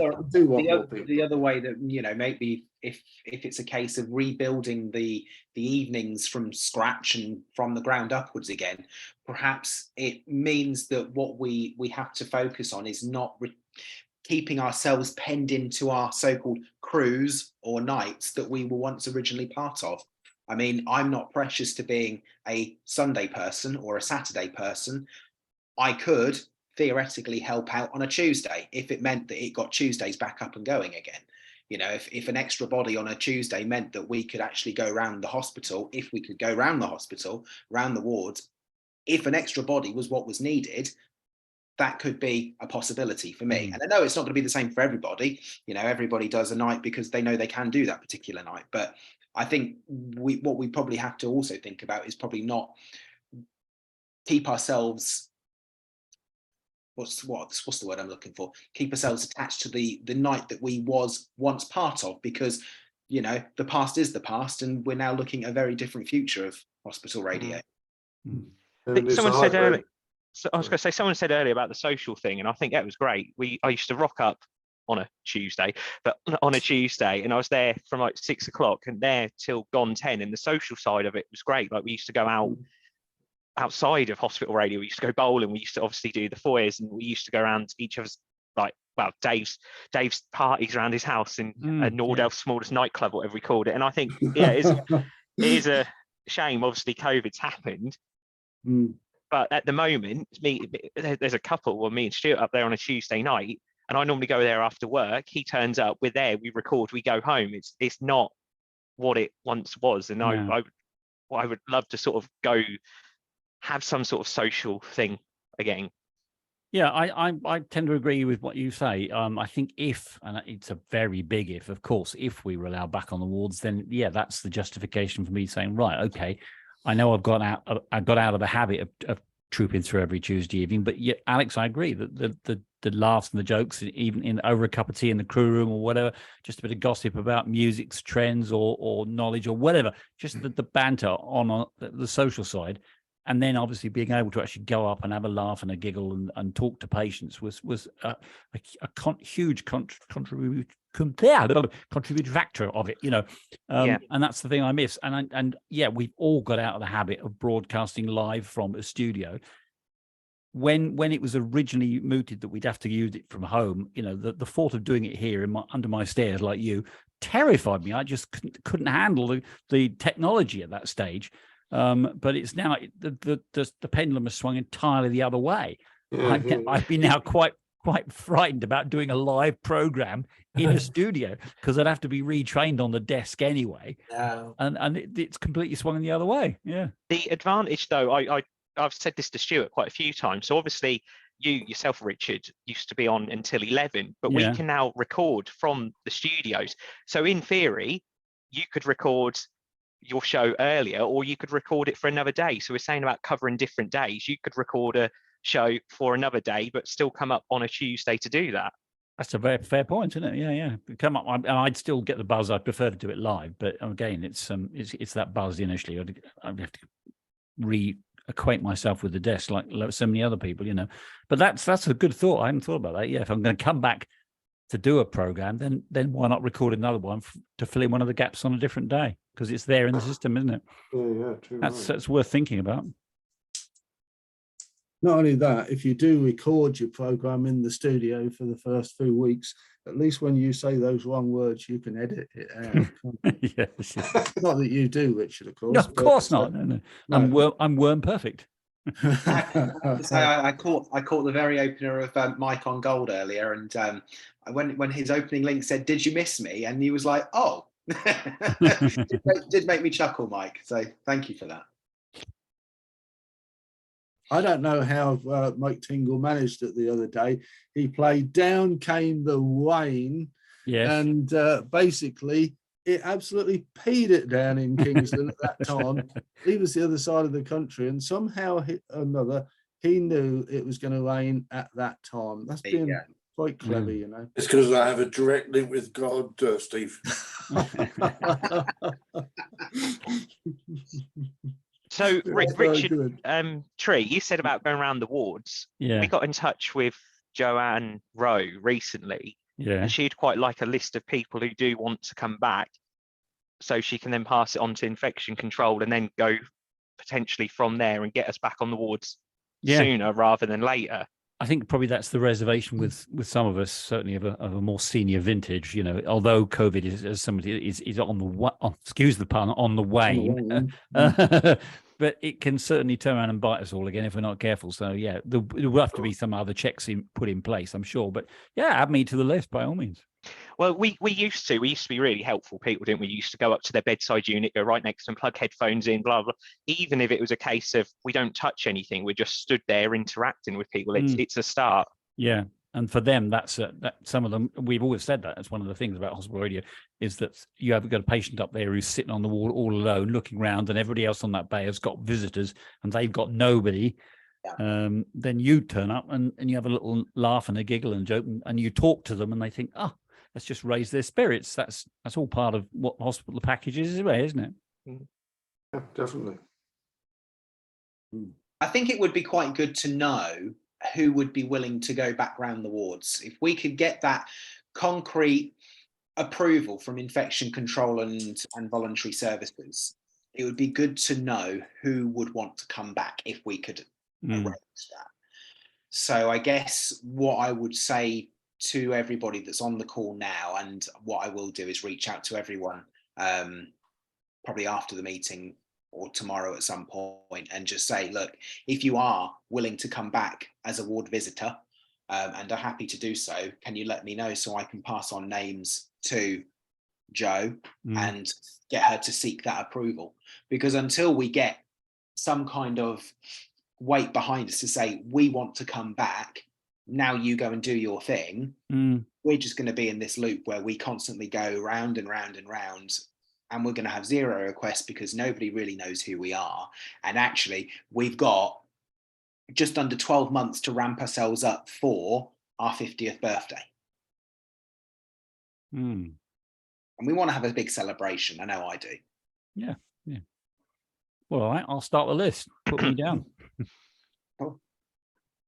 other way that, you know, maybe if it's a case of rebuilding the evenings from scratch and from the ground upwards again, perhaps it means that what we have to focus on is not keeping ourselves penned into our so-called crews or nights that we were once originally part of. I mean, I'm not precious to being a Sunday person or a Saturday person. I could theoretically help out on a Tuesday if it meant that it got Tuesdays back up and going again. You know, if an extra body on a Tuesday meant that we could actually go around the hospital, if we could go around the hospital, around the wards, if an extra body was what was needed, that could be a possibility for me. And I know it's not going to be the same for everybody. You know, everybody does a night because they know they can do that particular night. But I think what we probably have to also think about is probably not keep ourselves, what's the word I'm looking for? Keep ourselves attached to the night that we was once part of, because, you know, the past is the past, and we're now looking at a very different future of hospital radio. I think someone said earlier. So I was going to say, someone said earlier about the social thing, and I think that was great. I used to rock up on a Tuesday, and I was there from like 6 o'clock and there till gone 10. And the social side of it was great. Like, we used to go outside of hospital radio. We used to go bowling. We used to obviously do the foyers, and we used to go around each other's, like, well, Dave's parties around his house in Nordelf's smallest nightclub, whatever we called it. And I think, yeah, it is a shame. Obviously, COVID's happened. But at the moment, there's a couple, well, me and Stuart up there on a Tuesday night, and I normally go there after work. He turns up, we're there, we record, we go home. It's not what it once was. And I would love to sort of go have some sort of social thing again. Yeah, I tend to agree with what you say. I think if, and it's a very big if, of course, if we were allowed back on the wards, then yeah, that's the justification for me saying, right, okay, I know I got out of the habit of trooping through every Tuesday evening, but yeah, Alex, I agree that the laughs and the jokes, even in over a cup of tea in the crew room or whatever, just a bit of gossip about music's trends or knowledge or whatever, just the banter on the social side. And then obviously being able to actually go up and have a laugh and a giggle and talk to patients was a huge contributing factor of it, you know. And that's the thing I miss. And yeah, we've all got out of the habit of broadcasting live from a studio. When it was originally mooted that we'd have to use it from home, you know, the thought of doing it here under my stairs like you terrified me. I just couldn't handle the technology at that stage. But it's now the pendulum has swung entirely the other way. I've been now quite frightened about doing a live program in a studio because I'd have to be retrained on the desk anyway. And it's completely swung in the other way. Yeah. The advantage, though, I've said this to Stuart quite a few times. So obviously, you yourself, Richard, used to be on until 11, but we can now record from the studios. So in theory, you could record your show earlier, or you could record it for another day. So we're saying about covering different days. You could record a show for another day, but still come up on a Tuesday to do that. That's a very fair point, isn't it? Yeah. Come up, and I'd still get the buzz. I'd prefer to do it live, but again, it's that buzz initially. I'd have to reacquaint myself with the desk like so many other people, you know. But that's a good thought. I hadn't thought about that. Yeah, if I'm going to come back to do a program, then why not record another one to fill in one of the gaps on a different day? Because it's there in the system, isn't it? Yeah, true. That's worth thinking about. Not only that, if you do record your program in the studio for the first few weeks, at least when you say those wrong words, you can edit it out. Yes. Not that you do, Richard, of course. No, of course not. No. I'm worm perfect. I caught the very opener of Mike on Gold earlier, and when his opening link said, "Did you miss me?" and he was like, "Oh," did make me chuckle, Mike. So thank you for that. I don't know how Mike Tingle managed it the other day. He played Down Came the Rain, and basically it absolutely peed it down in Kingston at that time. He was the other side of the country, and somehow he knew it was going to rain at that time. That's been quite clever, you know. It's because I have a direct link with God, Steve. So, Richard, Tree, you said about going around the wards. Yeah. We got in touch with Joanne Rowe recently. Yeah. And she'd quite like a list of people who do want to come back, so she can then pass it on to infection control and then go potentially from there and get us back on the wards sooner rather than later. I think probably that's the reservation with some of us, certainly of a more senior vintage. You know, although COVID is on the excuse the pun, on the wane, but it can certainly turn around and bite us all again if we're not careful. So yeah, there will have to be some other checks put in place, I'm sure. But yeah, add me to the list by all means. Well, we used to be really helpful people, didn't we? Used to go up to their bedside unit, go right next to them, plug headphones in, blah, blah. Even if it was a case of we don't touch anything, we're just stood there interacting with people. It's a start. Yeah. And for them, that some of them, we've always said that. That's one of the things about hospital radio is that you have got a patient up there who's sitting on the wall all alone, looking around, and everybody else on that bay has got visitors and they've got nobody. Then you turn up and you have a little laugh and a giggle and joke and you talk to them and they think, oh, let's just raise their spirits. That's all part of what the hospital package is, isn't it? Yeah, definitely. I think it would be quite good to know who would be willing to go back round the wards. If we could get that concrete approval from infection control and voluntary services, it would be good to know who would want to come back if we could arrange that. So I guess what I would say to everybody that's on the call now, and what I will do is reach out to everyone probably after the meeting or tomorrow at some point and just say, look, if you are willing to come back as a ward visitor and are happy to do so, can you let me know so I can pass on names to Jo and get her to seek that approval? Because until we get some kind of weight behind us to say we want to come back, now you go and do your thing. We're just going to be in this loop where we constantly go round and round and round, and we're going to have 0 requests because nobody really knows who we are. And actually, we've got just under 12 months to ramp ourselves up for our 50th birthday. And we want to have a big celebration. I know I do. Yeah. Well, all right, I'll start the list. Put me down.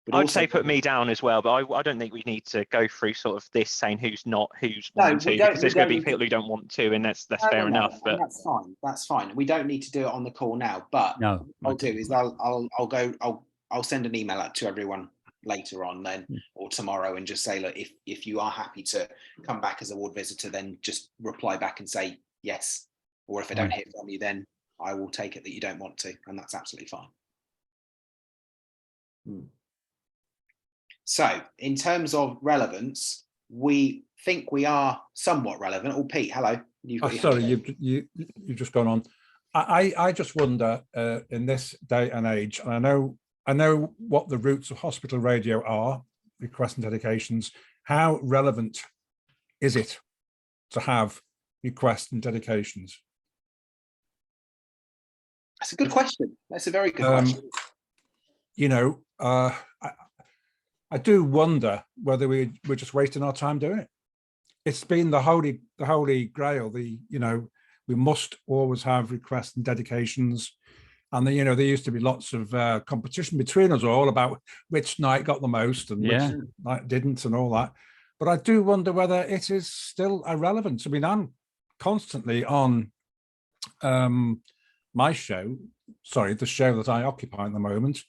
But I'd also, say put me down as well, but I don't think we need to go through sort of this saying who's wanting to, because there's going to be people who don't want to, and that's fair enough. But that's fine. That's fine. We don't need to do it on the call now. But No, what I'll do is I'll send an email out to everyone later on then or tomorrow and just say, look, if you are happy to come back as a ward visitor, then just reply back and say yes. Or if I don't hear from you, then I will take it that you don't want to, and that's absolutely fine. So in terms of relevance, we think we are somewhat relevant. Oh, Pete, hello. Sorry, you've just gone on. I just wonder in this day and age, and I know what the roots of hospital radio are, requests and dedications. How relevant is it to have requests and dedications? That's a good question. That's a very good question. You know, I do wonder whether we're just wasting our time doing it. It's been the holy grail. We must always have requests and dedications, and there used to be lots of competition between us all about which night got the most and which night didn't, and all that. But I do wonder whether it is still irrelevant. I mean, I'm constantly on my show, the show that I occupy at the moment,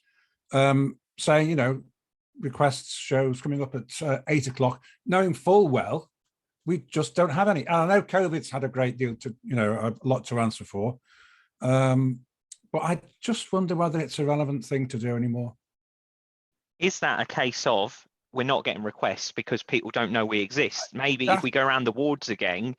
saying, requests shows coming up at 8 o'clock, knowing full well we just don't have any. And I know COVID's had a great deal to, a lot to answer for. But I just wonder whether it's a relevant thing to do anymore. Is that a case of we're not getting requests because people don't know we exist? Maybe if we go around the wards again,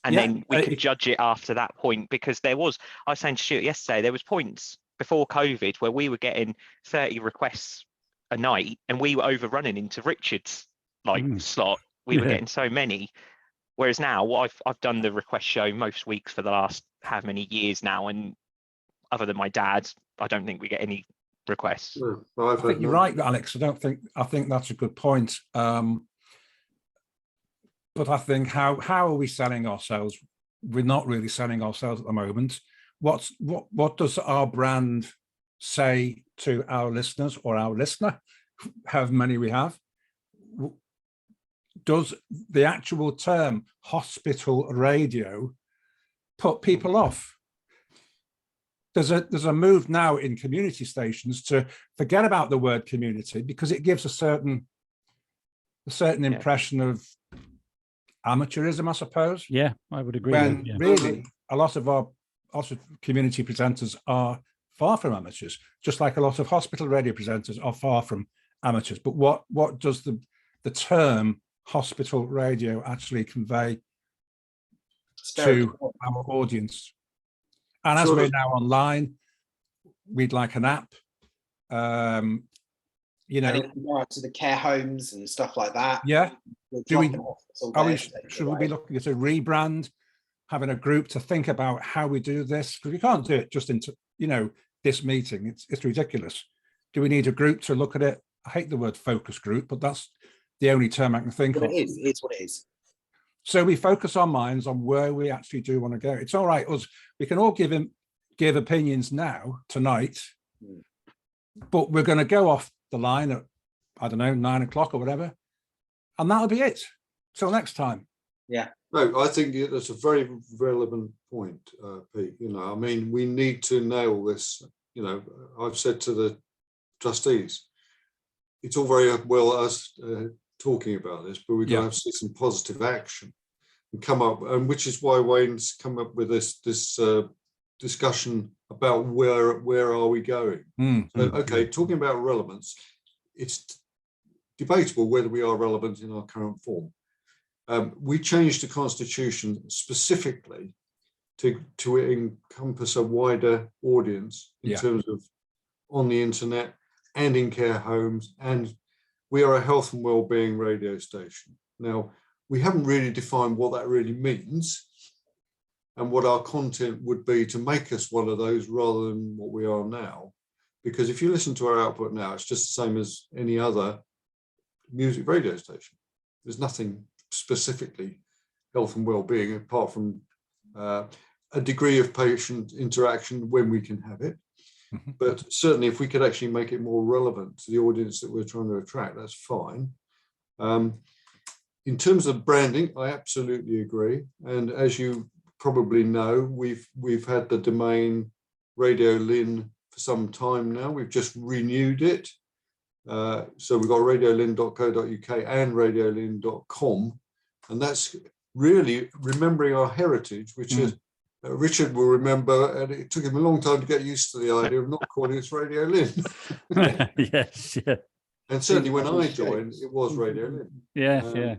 and then we could judge it after that point, because I was saying to Stuart yesterday, there was points before COVID where we were getting 30 requests a night and we were overrunning into Richard's slot. We were getting so many. Whereas now, I've done the request show most weeks for the last how many years now, and other than my dad, I don't think we get any requests. No, I think you're right, Alex. I think that's a good point. But I think how are we selling ourselves? We're not really selling ourselves at the moment. What does our brand say to our listeners or our listener, however many we have? Does the actual term hospital radio put people off? There's a move now in community stations to forget about the word community because it gives a certain impression of amateurism, I suppose. Yeah, I would agree. When really a lot of community presenters are far from amateurs, just like a lot of hospital radio presenters are far from amateurs. But what does the term hospital radio actually convey to our audience? And as we're now online, we'd like an app. And it can go out to the care homes and stuff like that. Yeah. Should we be looking at a rebrand, having a group to think about how we do this? Because we can't do it just into this meeting. It's ridiculous. Do we need a group to look at it? I hate the word focus group, but that's the only term I can think of. It's what it is. So we focus our minds on where we actually do want to go. It's all right, we can all give opinions now, tonight, but we're going to go off the line at, 9 o'clock or whatever, and that'll be it. Till next time. Yeah. No, I think that's a very relevant point, Pete. We need to nail this. I've said to the trustees, it's all very well us talking about this, but we've got to have some positive action and come up, and which is why Wayne's come up with this discussion about where are we going. Talking about relevance, it's debatable whether we are relevant in our current form. We changed the constitution specifically to encompass a wider audience in terms of on the internet and in care homes and we are a health and wellbeing radio station. Now, we haven't really defined what that really means and what our content would be to make us one of those rather than what we are now. Because if you listen to our output now, it's just the same as any other music radio station. There's nothing specifically health and wellbeing apart from a degree of patient interaction when we can have it. But certainly if we could actually make it more relevant to the audience that we're trying to attract, that's fine. In terms of branding, I absolutely agree. And as you probably know, we've had the domain Radio Lynn for some time now. We've just renewed it. So we've got radiolynn.co.uk and radiolynn.com. And that's really remembering our heritage, which is Richard will remember, and it took him a long time to get used to the idea of not calling it Radio Lynn. Yes, yeah. And certainly when I joined, it was Radio Lynn. Yeah.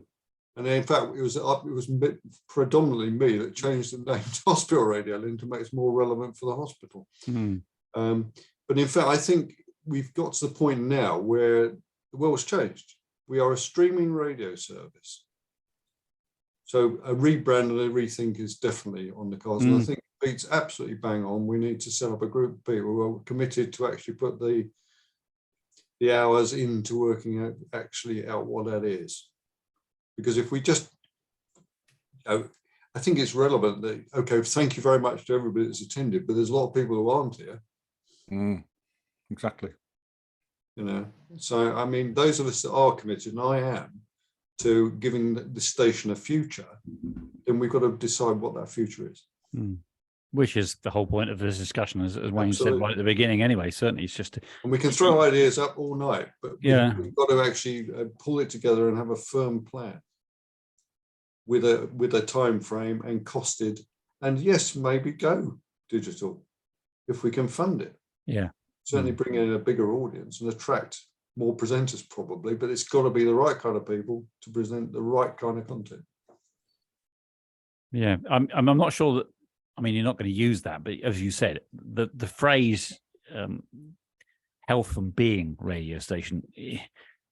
And in fact, it was predominantly me that changed the name to Hospital Radio Lynn to make it more relevant for the hospital. But in fact, I think we've got to the point now where the world's changed. We are a streaming radio service. So a rebrand and a rethink is definitely on the cards. And I think Pete's absolutely bang on. We need to set up a group of people who are committed to actually put the hours into working out what that is. Because if we just, I think it's relevant that, okay, thank you very much to everybody that's attended, but there's a lot of people who aren't here. Exactly. So, I mean, those of us that are committed, and I am, to giving the station a future, then we've got to decide what that future is. Which is the whole point of this discussion, as Wayne said right at the beginning anyway. Certainly, it's just... And we can throw ideas up all night, but we've got to actually pull it together and have a firm plan with a time frame and costed. And yes, maybe go digital if we can fund it. Yeah. Certainly bring in a bigger audience and attract more presenters probably, but it's got to be the right kind of people to present the right kind of content. Yeah, I'm not sure that, I mean, you're not going to use that, but as you said, the phrase health and being radio station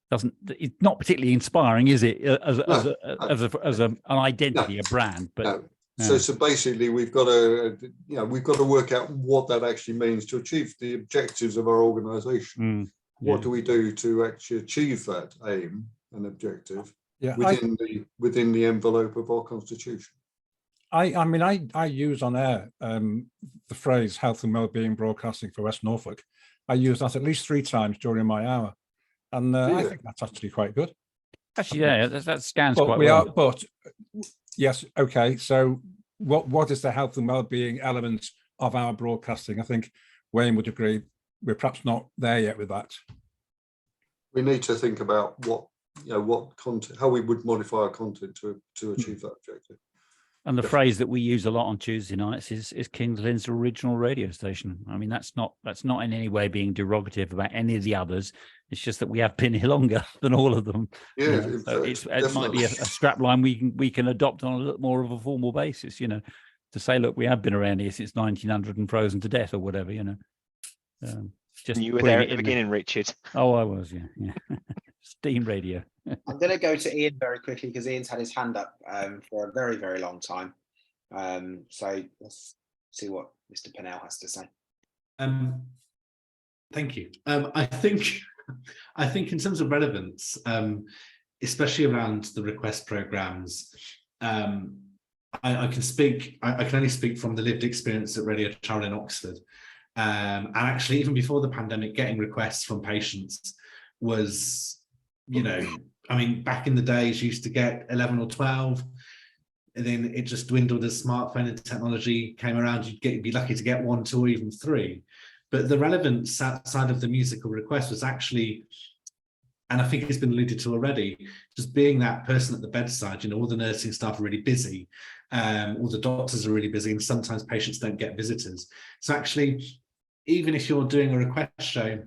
it's not particularly inspiring, is it? As an identity, a brand, but no. So basically, we've got to work out what that actually means to achieve the objectives of our organisation. What do we do to actually achieve that aim and objective within the envelope of our constitution? I mean, I use on air the phrase health and wellbeing broadcasting for West Norfolk. I use that at least 3 times during my hour, and I think that's actually quite good. Actually, yeah, that scans but quite we well. But yes, okay. So what is the health and wellbeing element of our broadcasting? I think Wayne would agree. We're perhaps not there yet with that. We need to think about what content, how we would modify our content to achieve that objective. And the phrase that we use a lot on Tuesday nights is King's Lynn's original radio station. I mean, that's not in any way being derogative about any of the others. It's just that we have been here longer than all of them. Yeah, so it might be a strap line we can adopt on a little more of a formal basis. To say, look, we have been around here since 1900 and frozen to death or whatever. Just you were there at the beginning, Richard. Oh, I was, yeah. Steam radio. I'm going to go to Ian very quickly because Ian's had his hand up for a very, very long time. So let's see what Mr. Pennell has to say. Thank you. I think in terms of relevance, especially around the request programs, I can only speak from the lived experience at Radio Channel in Oxford. And actually, even before the pandemic, getting requests from patients was, I mean, back in the days, you used to get 11 or 12, and then it just dwindled as smartphone and technology came around. You'd be lucky to get 1, 2, or even 3. But the relevance outside of the musical request was actually, and I think it's been alluded to already, just being that person at the bedside. All the nursing staff are really busy, all the doctors are really busy, and sometimes patients don't get visitors. So actually, even if you're doing a request show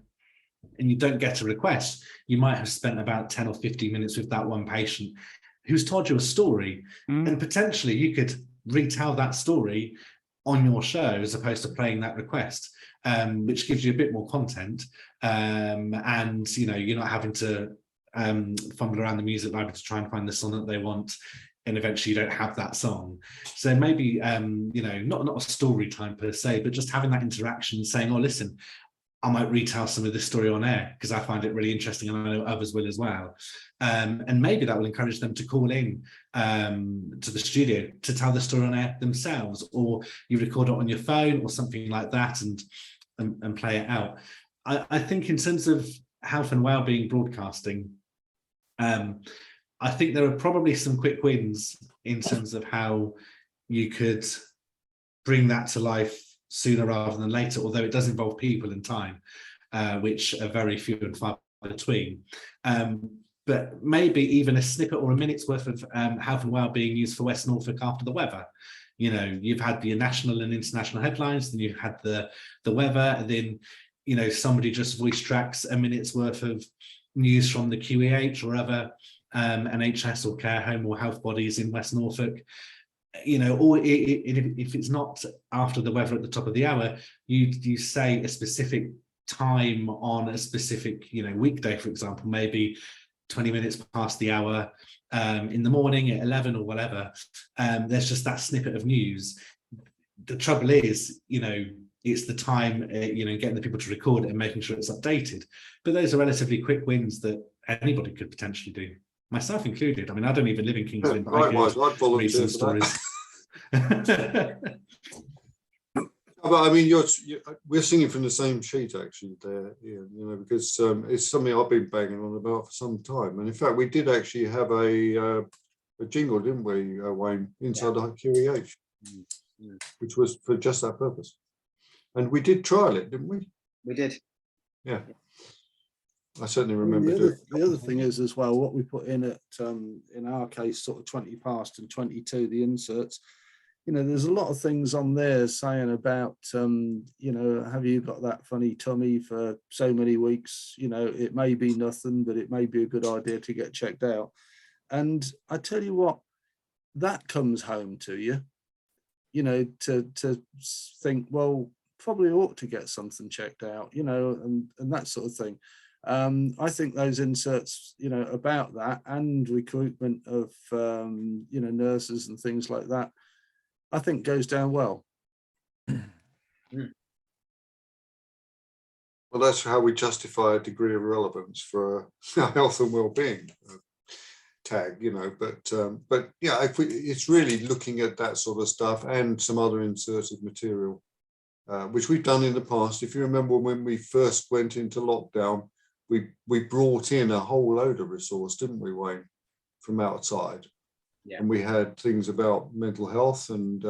and you don't get a request, you might have spent about 10 or 15 minutes with that one patient who's told you a story, and potentially you could retell that story on your show as opposed to playing that request, which gives you a bit more content, and you're not having to fumble around the music library to try and find the song that they want, and eventually you don't have that song. So maybe not a story time per se, but just having that interaction, saying, oh, listen, I might retell some of this story on air because I find it really interesting, and I know others will as well. And maybe that will encourage them to call in to the studio to tell the story on air themselves, or you record it on your phone or something like that and play it out. I think in terms of health and wellbeing broadcasting, I think there are probably some quick wins in terms of how you could bring that to life sooner rather than later, although it does involve people and time, which are very few and far between. But maybe even a snippet or a minute's worth of health and wellbeing used for West Norfolk after the weather. You know, you've had the national and international headlines, then you've had the weather, and then, you know, somebody just voice tracks a minute's worth of news from the QEH or other NHS or care home or health bodies in West Norfolk. You know, or if it's not after the weather at the top of the hour, you say a specific time on a specific, you know, weekday, for example, maybe 20 minutes past the hour in the morning at 11 or whatever. There's just that snippet of news. The trouble is, you know, it's the time, you know, getting the people to record it and making sure it's updated. But those are relatively quick wins that anybody could potentially do, myself included. I mean, I don't even live in King's Lynn, but Likewise, I'd volunteer for stories. But I mean, we're singing from the same sheet actually there, Ian, you know, because it's something I've been banging on about for some time. And in fact, we did actually have a jingle, didn't we, Wayne, inside the QEH, which was for just that purpose. And we did trial it, didn't we? We did. Yeah. I certainly remember doing it. The other thing is as well, what we put in at, in our case, sort of 20 past and 22, the inserts, you know, there's a lot of things on there saying about, you know, have you got that funny tummy for so many weeks? You know, it may be nothing, but it may be a good idea to get checked out. And I tell you what, that comes home to you, you know, to think, well, probably ought to get something checked out, you know, and that sort of thing. I think those inserts, you know, about that and recruitment of, you know, nurses and things like that, I think goes down well. Well, that's how we justify a degree of relevance for a health and well-being tag, you know. But yeah, it's really looking at that sort of stuff and some other inserted material, which we've done in the past. If you remember when we first went into lockdown, we brought in a whole load of resource, didn't we, Wayne, from outside? Yeah. And we had things about mental health and,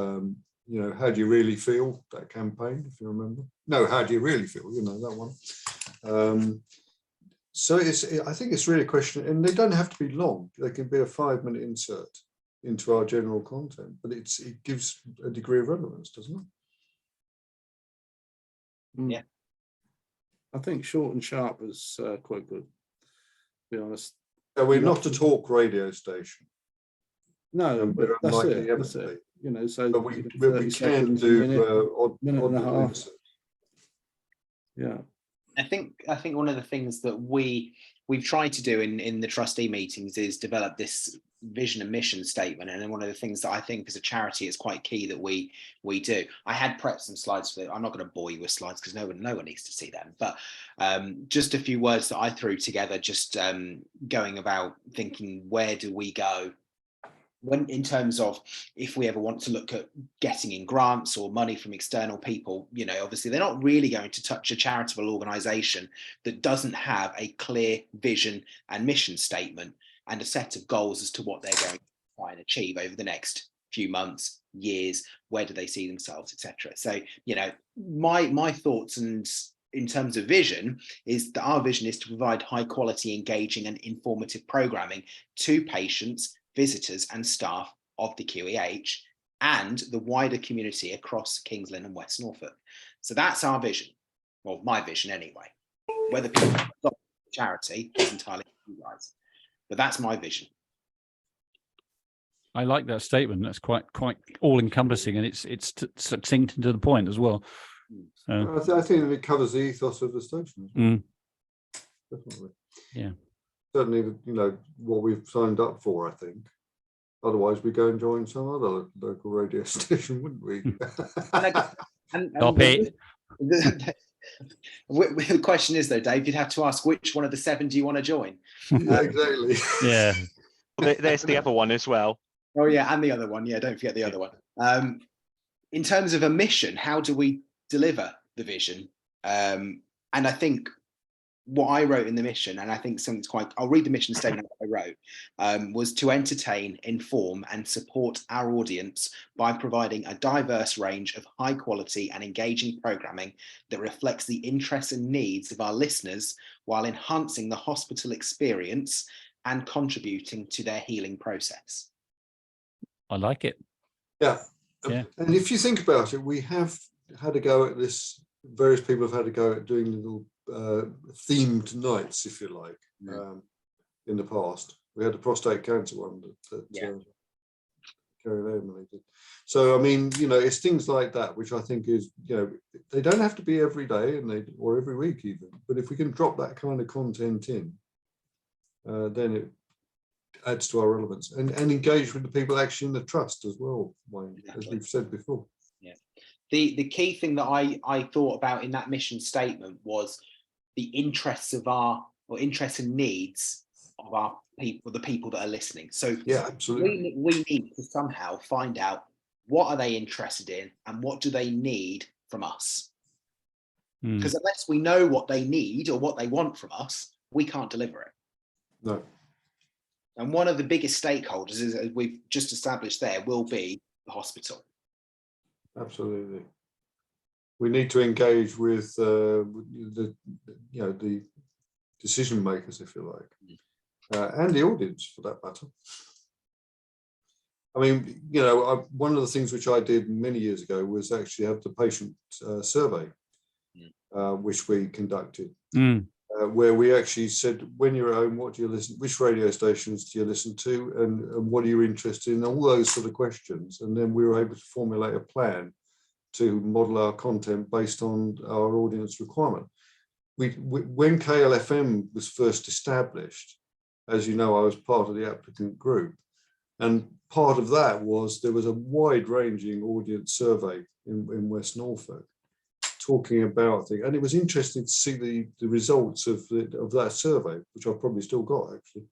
you know, how do you really feel, that campaign, if you remember. No, how do you really feel, you know, that one. So I think it's really a question, and they don't have to be long. They can be a 5-minute insert into our general content, but it gives a degree of relevance, doesn't it? Yeah. I think short and sharp is quite good, to be honest. So we're not a talk radio station. No, but that's it. That's it. You know, so but we can do minute and a half. Yeah. I think one of the things that we've tried to do in the trustee meetings is develop this vision and mission statement, and one of the things that I think as a charity is quite key that we do. I had prepped some slides for it. I'm not going to bore you with slides because no one needs to see them, but just a few words that I threw together, just going about thinking, where do we go when, in terms of if we ever want to look at getting in grants or money from external people. You know, obviously they're not really going to touch a charitable organisation that doesn't have a clear vision and mission statement and a set of goals as to what they're going to try and achieve over the next few months, years. Where do they see themselves, etc. So, you know, my thoughts and in terms of vision is that our vision is to provide high quality, engaging and informative programming to patients, visitors and staff of the QEH and the wider community across King's Lynn and West Norfolk. So that's our vision, well, my vision anyway. Whether people adopt charity is entirely up to you guys, but that's my vision. I like that statement. That's quite all-encompassing, and it's succinct and to the point as well. So I think it covers the ethos of the station. Mm. Definitely. Yeah. certainly, you know, what we've signed up for, I think. Otherwise, we go and join some other local radio station, wouldn't we? The question is, though, Dave, you'd have to ask which one of the 7 do you want to join? Yeah, exactly. Yeah. There's the other one as well. Oh, yeah, and the other one. Yeah, don't forget the other one. In terms of a mission, how do we deliver the vision? And I think what I wrote in the mission, and I think something's quite, I'll read the mission statement I wrote, was to entertain, inform and support our audience by providing a diverse range of high quality and engaging programming that reflects the interests and needs of our listeners while enhancing the hospital experience and contributing to their healing process. I like it. Yeah. Yeah. And if you think about it, we have had a go at this, various people have had a go at doing little themed nights, if you like, in the past. We had a prostate cancer one that Carrie Ingram-Gettins did. So, I mean, you know, it's things like that, which I think is, you know, they don't have to be every day or every week even, but if we can drop that kind of content in, then it adds to our relevance and engage with the people actually in the trust as well, Wayne, as we've said before. Yeah. The key thing that I thought about in that mission statement was the interests of interests and needs of our people, the people that are listening. So yeah, absolutely. We need to somehow find out what are they interested in and what do they need from us. Because unless we know what they need or what they want from us, we can't deliver it. No. And one of the biggest stakeholders, as we've just established there, will be the hospital. Absolutely. We need to engage with the decision makers, if you like, and the audience for that matter. I mean, you know, one of the things which I did many years ago was actually have the patient survey, which we conducted, where we actually said, when you're at home, what do you listen? Which radio stations do you listen to, and what are you interested in? All those sort of questions, and then we were able to formulate a plan to model our content based on our audience requirement. When KLFM was first established, as you know, I was part of the applicant group, and part of that was there was a wide-ranging audience survey in West Norfolk talking about things, and it was interesting to see the results of that survey, which I've probably still got actually.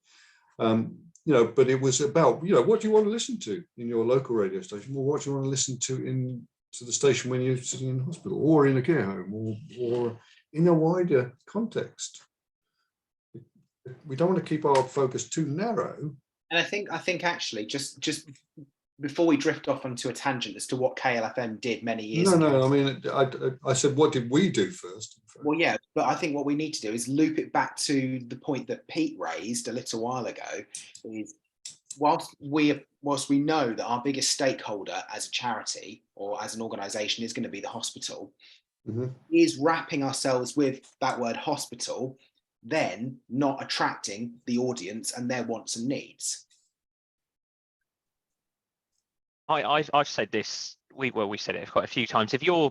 You know, but it was about, you know, what do you want to listen to in your local radio station? Well, what do you want to listen to to the station when you're sitting in hospital or in a care home or in a wider context? We don't want to keep our focus too narrow. And I think actually just before we drift off onto a tangent as to what KLFM did many years ago. No, I mean, I said, what did we do first? Well, yeah, but I think what we need to do is loop it back to the point that Pete raised a little while ago, is whilst we know that our biggest stakeholder as a charity or as an organisation is going to be the hospital, is wrapping ourselves with that word hospital, then not attracting the audience and their wants and needs. I've said this, we said it quite a few times. If you're,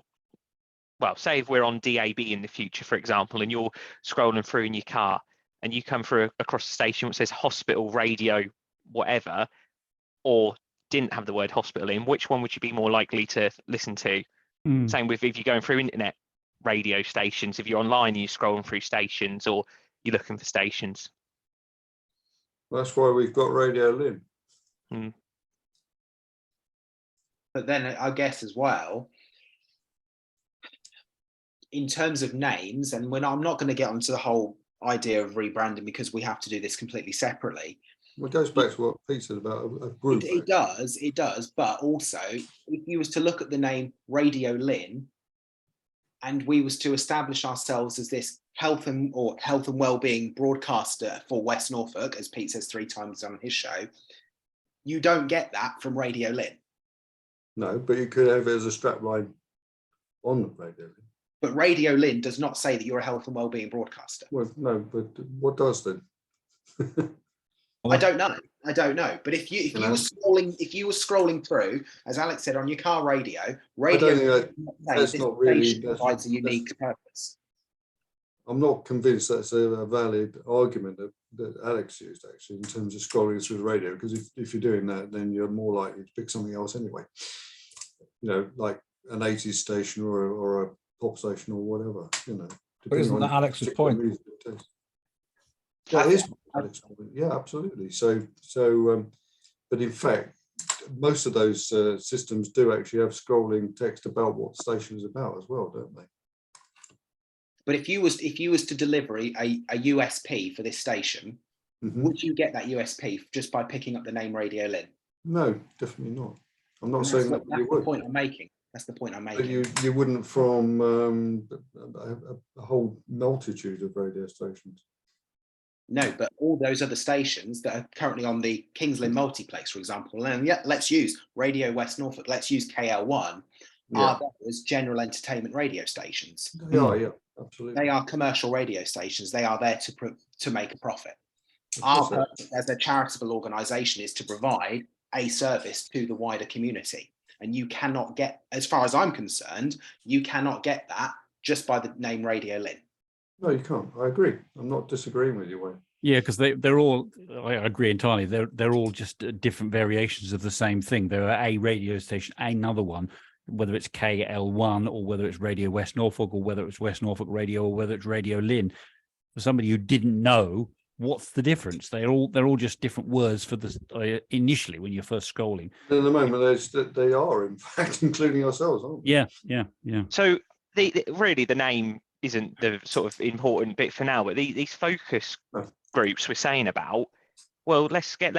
well, say if we're on DAB in the future, for example, and you're scrolling through in your car and you come through across the station which says hospital, radio, whatever, or didn't have the word hospital in, which one would you be more likely to listen to? Same with if you're going through internet radio stations, if you're online and you're scrolling through stations or you're looking for stations. That's why we've got Radio Lynn. But then I guess as well, in terms of names, and when I'm not going to get onto the whole idea of rebranding because we have to do this completely separately. Well, it goes back to what Pete said about a group. It does. But also, if you was to look at the name Radio Lynn, and we was to establish ourselves as this health and wellbeing broadcaster for West Norfolk, as Pete says 3 times on his show, you don't get that from Radio Lynn. No, but you could have it as a strapline on Radio Lynn. But Radio Lynn does not say that you're a health and wellbeing broadcaster. Well, no, but what does then? I don't know. But if you were scrolling through, as Alex said, on your car radio, that's not really, provides a unique purpose. I'm not convinced that's a valid argument that Alex used, actually, in terms of scrolling through the radio, because if you're doing that, then you're more likely to pick something else anyway. You know, like an 80s station or a pop station or whatever, you know. But isn't that Alex's point? That is Alex's point. Yeah, absolutely. So, but in fact, most of those systems do actually have scrolling text about what the station is about as well, don't they? But if you was to deliver a USP for this station, would you get that USP just by picking up the name Radio Lynn? No, definitely not. I'm not saying that you would. That's the point I'm making. That's the point I'm making. But you wouldn't from a whole multitude of radio stations. No, but all those other stations that are currently on the Kings Lynn multiplex, for example, and yeah, let's use Radio West Norfolk, let's use KL1, are those general entertainment radio stations. They are, yeah, absolutely. They are commercial radio stations. They are there to make a profit. Our purpose as a charitable organisation is to provide a service to the wider community. And you cannot get, as far as I'm concerned, you cannot get that just by the name Radio Lynn. No, you can't. I agree. I'm not disagreeing with you, Wayne. Yeah, because they're all, I agree entirely, they're all just different variations of the same thing. There are a radio station, another one, whether it's KL1 or whether it's Radio West Norfolk or whether it's West Norfolk Radio or whether it's Radio Lynn. For somebody who didn't know, what's the difference? They're all just different words for the initially when you're first scrolling. At the moment, they are, in fact, including ourselves, aren't we? Yeah. So really the name isn't the sort of important bit for now, but these focus groups we're saying about, well, let's get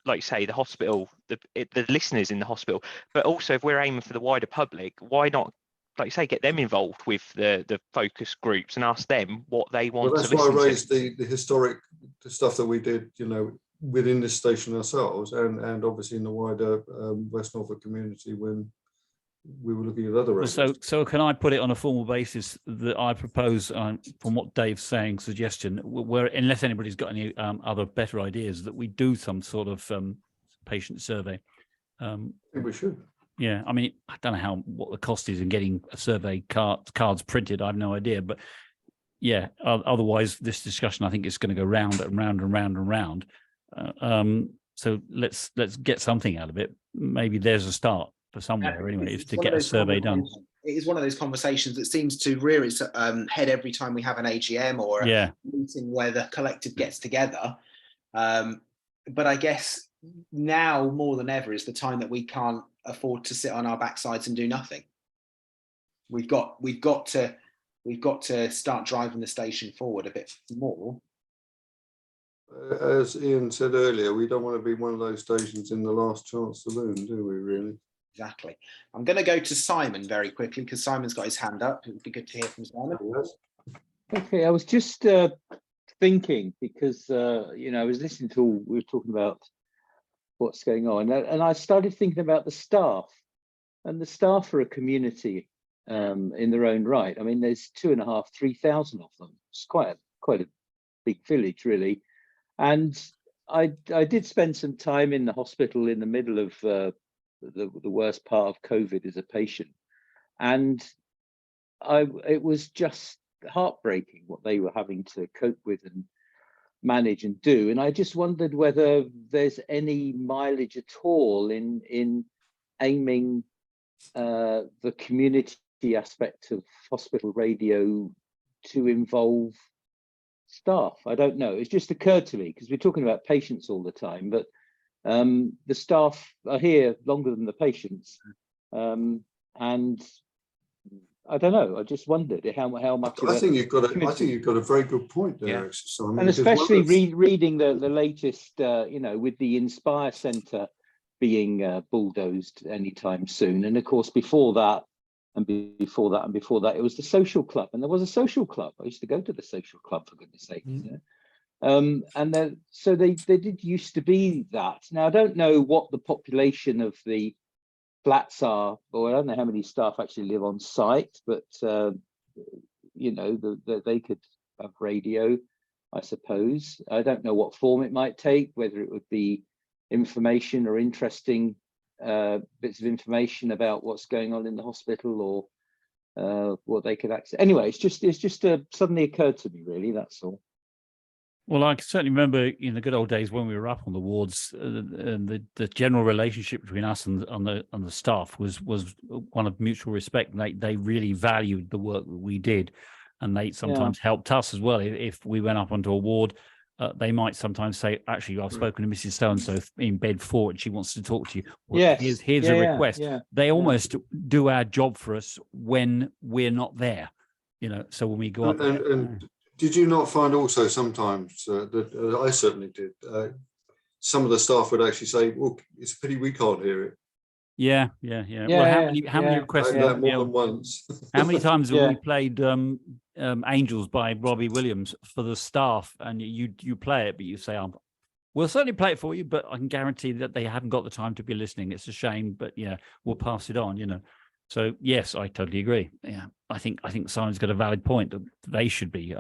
like you say, the hospital, the listeners in the hospital, but also if we're aiming for the wider public, why not, like you say, get them involved with the focus groups and ask them what they want to listen to. That's why I raised the historic stuff that we did, you know, within this station ourselves, and obviously in the wider West Norfolk community when we were looking at other radios. So can I put it on a formal basis that I propose, from what Dave's saying, suggestion, where unless anybody's got any other better ideas, that we do some sort of patient survey. I think we should. Yeah, I mean, I don't know what the cost is in getting a survey cards printed. I have no idea, but yeah. Otherwise, this discussion, I think, is going to go round and round and round and round. So let's get something out of it. Maybe there's a start for somewhere. Anyway, is to get a survey done. It is one of those conversations that seems to rear its head every time we have an AGM or a meeting where the collective gets together. But I guess now more than ever is the time that we can't afford to sit on our backsides and do nothing. We've got to start driving the station forward a bit more. As Ian said earlier, we don't want to be one of those stations in the last chance saloon, do we, really? Exactly. I'm going to go to Simon very quickly because Simon's got his hand up. It would be good to hear from Simon. Okay, I was just thinking because, you know, I was listening to we were talking about what's going on, and I started thinking about the staff, and the staff are a community in their own right. I mean, there's 2,500, 3,000 of them. It's quite a big village, really. And I did spend some time in the hospital in the middle of the worst part of COVID as a patient, and it was just heartbreaking what they were having to cope with and manage and do. And I just wondered whether there's any mileage at all in aiming the community aspect of hospital radio to involve staff. I don't know. It's just occurred to me because we're talking about patients all the time, but the staff are here longer than the patients, and I don't know. I just wondered how much. I think you've got a very good point there, Simon. And especially reading the latest, you know, with the Inspire Centre being bulldozed anytime soon, and of course before that, it was the social club, and there was a social club. I used to go to the social club, for goodness sake. You know? And so they did used to be that. Now I don't know what the population of the flats are, or I don't know how many staff actually live on site, but you know, they could have radio, I suppose. I don't know what form it might take, whether it would be information or interesting bits of information about what's going on in the hospital, or what they could access. Anyway, it's just suddenly occurred to me, really, that's all. Well, I can certainly remember in the good old days when we were up on the wards, the general relationship between us and the staff was one of mutual respect. They really valued the work that we did, and they sometimes helped us as well. If we went up onto a ward, they might sometimes say, "Actually, I've spoken to Mrs. So and So in bed 4, and she wants to talk to you. Well, Yes, here's a request." They almost yeah. do our job for us when we're not there, So when we go up, and did you not find also sometimes that I certainly did? Some of the staff would actually say, "Well, it's a pity we can't hear it." Yeah. Well, how many requests? More than once. How many times have we played Angels by Robbie Williams for the staff, and you play it, but you say, "We'll certainly play it for you, but I can guarantee that they haven't got the time to be listening. It's a shame, but we'll pass it on." So yes, I totally agree. Yeah, I think Simon's got a valid point that they should be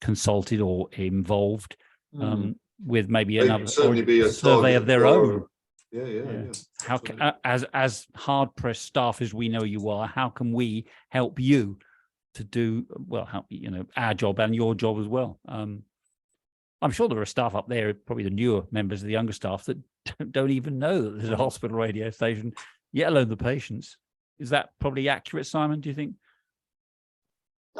consulted or involved with maybe another survey of their own. Yeah. How as hard pressed staff as we know you are, how can we help you to do our job and your job as well? I'm sure there are staff up there, probably the newer members of the younger staff, that don't even know that there's a hospital radio station, yet alone the patients. Is that probably accurate, Simon? Do you think?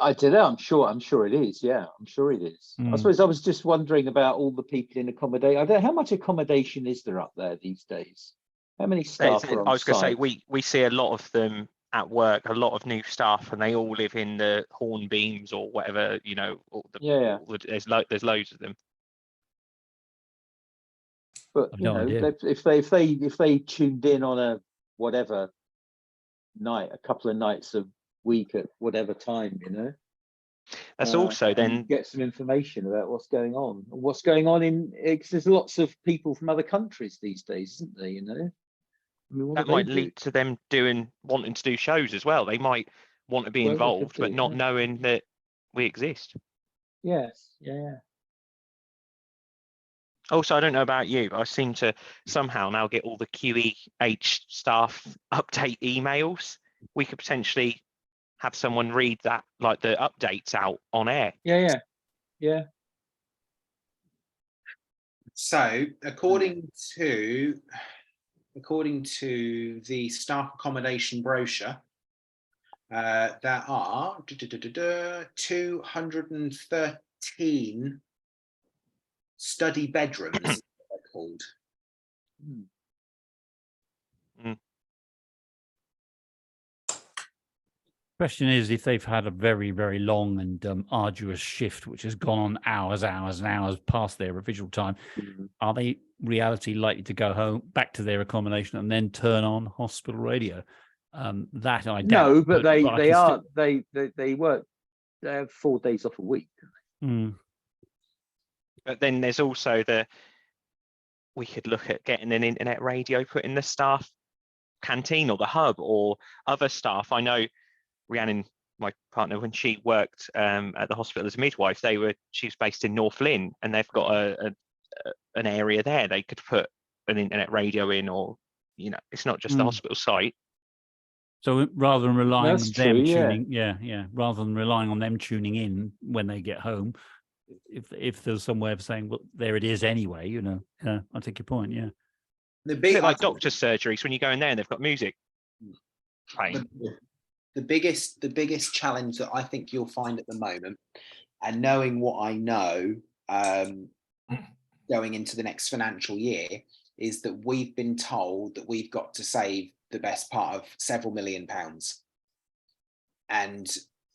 I don't know. I'm sure it is. Yeah, I'm sure it is. I suppose I was just wondering about all the people in accommodation. I don't know how much accommodation is there up there these days. How many staff are on I was going to say site? we see a lot of them at work, a lot of new staff, and they all live in the Hornbeams or whatever. There's loads of them. But if they tuned in on a whatever night, a couple of nights a week at whatever time, that's also then get some information about what's going on in, because there's lots of people from other countries these days, isn't there? That might lead to them wanting to do shows as well. They might want to be involved, but not knowing that we exist. Yes, yeah. Also, I don't know about you, but I seem to somehow now get all the QEH staff update emails. We could potentially have someone read that, like the updates out on air. Yeah. So according to the staff accommodation brochure, there are 213 study bedrooms, they're called. Question is, if they've had a very, very long and arduous shift, which has gone on hours and hours past their official time, are they reality likely to go home back to their accommodation and then turn on hospital radio? That I doubt. No, but they work. They have 4 days off a week. But then there's also we could look at getting an internet radio put in the staff canteen or the hub, or other staff. I know Rhiannon, my partner, when she worked at the hospital as a midwife, she was based in North Lynn, and they've got an area there they could put an internet radio in, or it's not just the hospital site. So rather than relying on them tuning, rather than relying on them tuning in when they get home, if there's some way of saying, well, there it is anyway, I take your point. Yeah, the big like doctor's surgeries, when you go in there and they've got music playing. The biggest challenge that I think you'll find at the moment, and knowing what I know going into the next financial year, is that we've been told that we've got to save the best part of several £million, and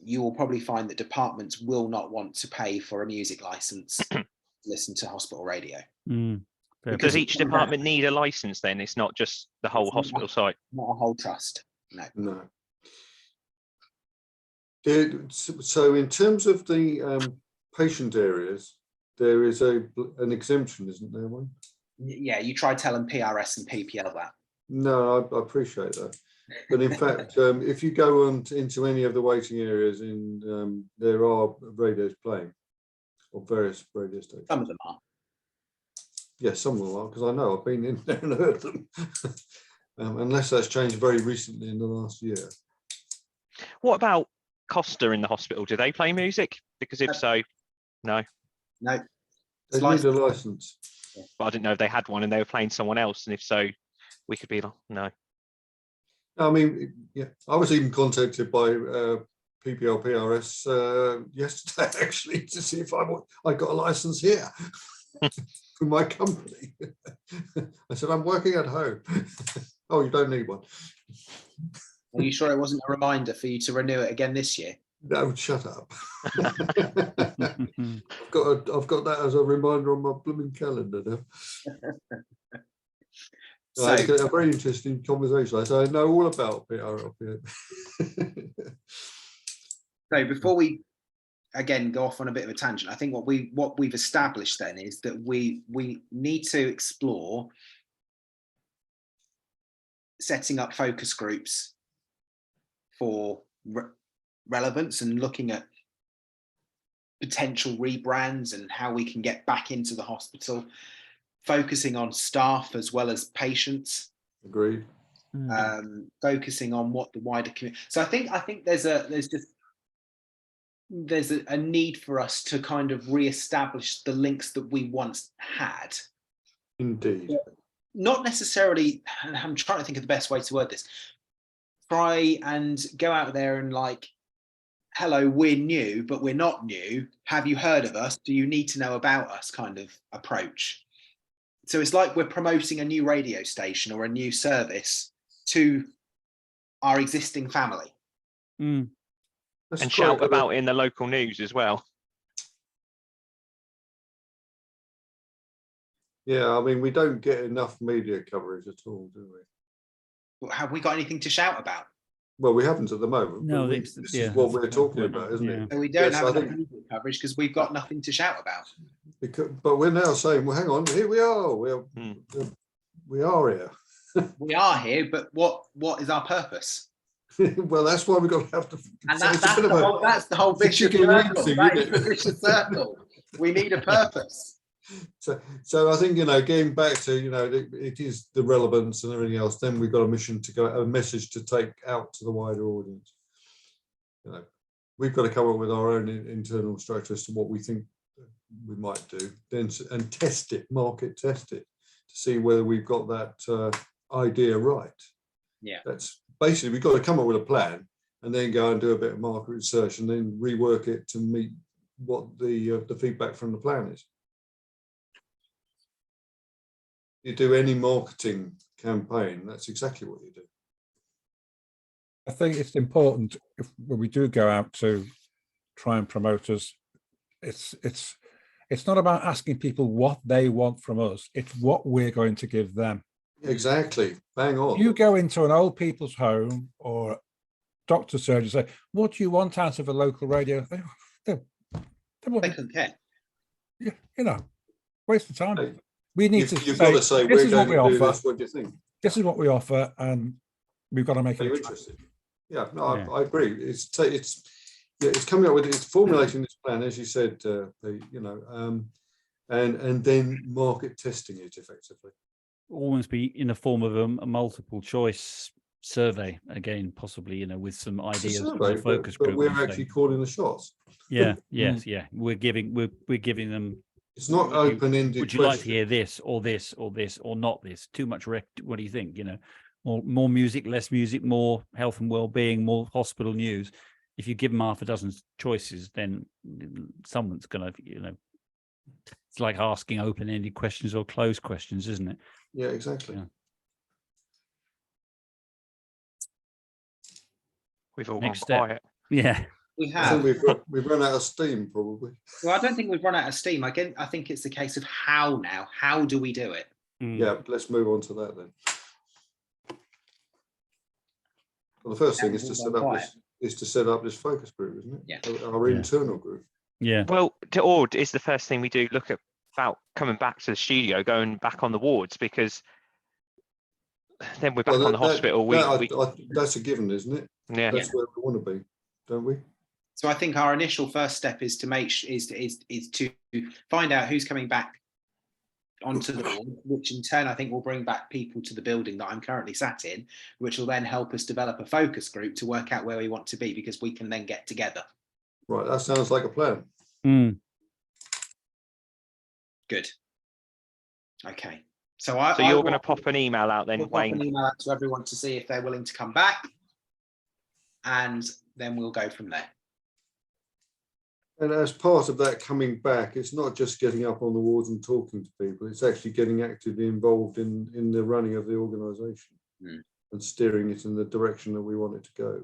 you will probably find that departments will not want to pay for a music license to listen to hospital radio. Does each department need a license then? It's not just the whole hospital site? Not a whole trust, no. So in terms of the patient areas, there is an exemption, isn't there one? Yeah, you try telling PRS and PPL that. No, I appreciate that. But in fact, if you go into any of the waiting areas, there are radios playing, or various radio stations. Some of them are. Yes, some of them are, because I know I've been in there and heard them. Unless that's changed very recently in the last year. What about Costa in the hospital? Do they play music? Because if so, no. No. They need a license. But I didn't know if they had one and they were playing someone else, and if so, we could be like, no. I mean, yeah, I was even contacted by PPL-PRS yesterday actually to see if I got a license here for my company. I said, I'm working at home. Oh, you don't need one. Are you sure it wasn't a reminder for you to renew it again this year? No, shut up. I've got that as a reminder on my blooming calendar now. So, it's a very interesting conversation. I know all about PRL. So before we again go off on a bit of a tangent, I think what we've established then is that we need to explore setting up focus groups for relevance and looking at potential rebrands and how we can get back into the hospital, focusing on staff as well as patients. Agreed. Focusing on what the wider community. So I think there's a need for us to kind of re-establish the links that we once had. Indeed. Not necessarily, and I'm trying to think of the best way to word this. Try and go out there and like, hello, we're new, but we're not new. Have you heard of us? Do you need to know about us kind of approach? So it's like we're promoting a new radio station or a new service to our existing family. And shout about in the local news as well. Yeah, I mean, we don't get enough media coverage at all, do we? Have we got anything to shout about? Well, we haven't at the moment. No, this is what we're talking about, isn't it? So we don't have enough think, media coverage because we've got nothing to shout about. But we're now saying, well, hang on, here we are. We are here. We are here, but what is our purpose? Well, that's why we've got to have to. And that's the whole vicious circle. We need a purpose. So I think, getting back to, it is the relevance and everything else. Then we've got a mission to go, a message to take out to the wider audience. We've got to come up with our own internal structure as to what we think we might do, then and test it, market test it, to see whether we've got that idea right. Yeah, that's basically, we've got to come up with a plan and then go and do a bit of market research and then rework it to meet what the feedback from the plan is. You do any marketing campaign, that's exactly what you do. I think it's important when we do go out to try and promote us, it's not about asking people what they want from us, it's what we're going to give them. Exactly, bang on. You go into an old people's home or doctor's surgery and say, what do you want out of a local radio? They don't care. Waste of time. Hey, we need to say, this is what we offer. This, what do you think? This is what we offer, and we've got to make it interesting. Yeah, no, yeah. I agree. It's coming up with, it's formulating this plan, as you said, and then market testing it effectively. Almost be in the form of a multiple choice survey again, possibly, with some ideas for a focus group. But we're actually calling the shots. Yeah, yes, yeah. We're giving them. It's not open-ended. Would you like to hear this, or this, or this, or not this? Too much what do you think? More music, less music, more health and well-being, more hospital news. If you give them half a dozen choices, then someone's going to, it's like asking open-ended questions or closed questions, isn't it? Yeah, exactly. Yeah. We've all gone quiet. Yeah. We have. I think we've run out of steam, probably. Well, I don't think we've run out of steam. Again, I think it's the case of how now. How do we do it? Yeah, let's move on to that then. Well, the first thing is to set up this focus group, isn't it? Yeah. Our internal group. Yeah. Well, is the first thing we do look at about coming back to the studio, going back on the wards, because then we're back on the hospital. That's a given, isn't it? Yeah. That's where we want to be, don't we? So I think our initial first step is to to find out who's coming back onto the board, which in turn I think will bring back people to the building that I'm currently sat in, which will then help us develop a focus group to work out where we want to be, because we can then get together. Right, that sounds like a plan. Good. Okay. So you're going to pop an email out then, we'll pop Wayne? an email out to everyone to see if they're willing to come back, and then we'll go from there. And as part of that coming back, it's not just getting up on the wards and talking to people, it's actually getting actively involved in the running of the organisation and steering it in the direction that we want it to go.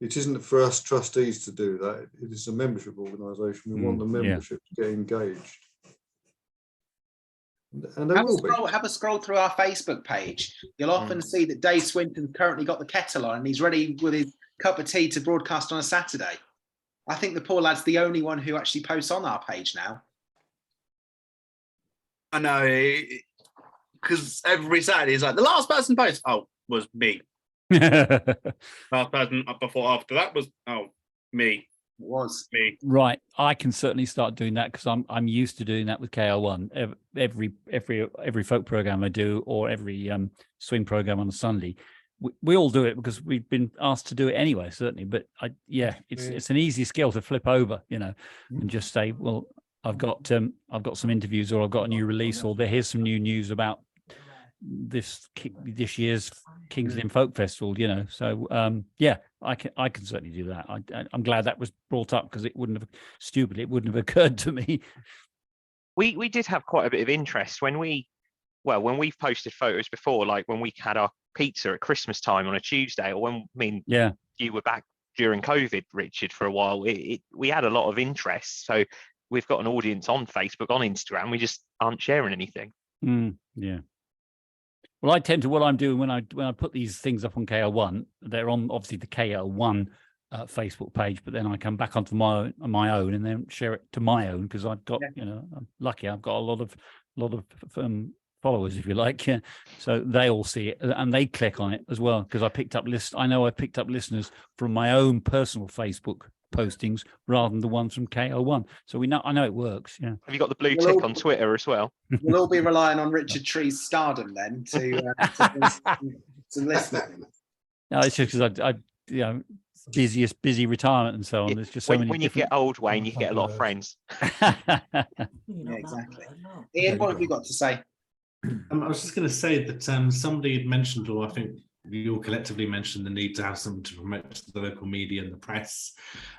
It isn't for us trustees to do that. It is a membership organisation. We want the membership to get engaged. And have a scroll through our Facebook page. You'll often see that Dave Swinton's currently got the kettle on and he's ready with his cup of tea to broadcast on a Saturday. I think the poor lad's the only one who actually posts on our page now. I know, because every Saturday is like, the last person post, was me. Last person before after that was, me. It was me. Right, I can certainly start doing that because I'm used to doing that with KL1. Every folk program I do, or every swing program on a Sunday, we all do it because we've been asked to do it anyway. Certainly, but it's an easy skill to flip over, and just say, well, I've got some interviews, or I've got a new release, or here's some new news about this year's King's Lynn Folk Festival, So I can certainly do that. I'm glad that was brought up because it wouldn't have occurred to me. We did have quite a bit of interest when we've posted photos before, like when we had our pizza at Christmas time on a Tuesday, or when you were back during COVID, Richard, for a while. We had a lot of interest, so we've got an audience on Facebook, on Instagram. We just aren't sharing anything. Well, I tend to, what I'm doing when I put these things up on KL1, they're on obviously the KL1 Facebook page, but then I come back onto my own and then share it to my own, because I've got, I'm lucky, I've got a lot of followers, if you like. Yeah. So they all see it and they click on it as well, because I picked up listeners from my own personal Facebook postings rather than the ones from KL1. So I know it works. Yeah. Have you got the blue tick on Twitter as well? We'll all be relying on Richard Tree's stardom then to listen. No, it's just because I busy retirement and so on. There's just so many. When you get old, Wayne, you get a lot of friends. Yeah, exactly. Ian, what have you got to say? I was just going to say that somebody had mentioned, or I think we all collectively mentioned, the need to have something to promote to the local media and the press,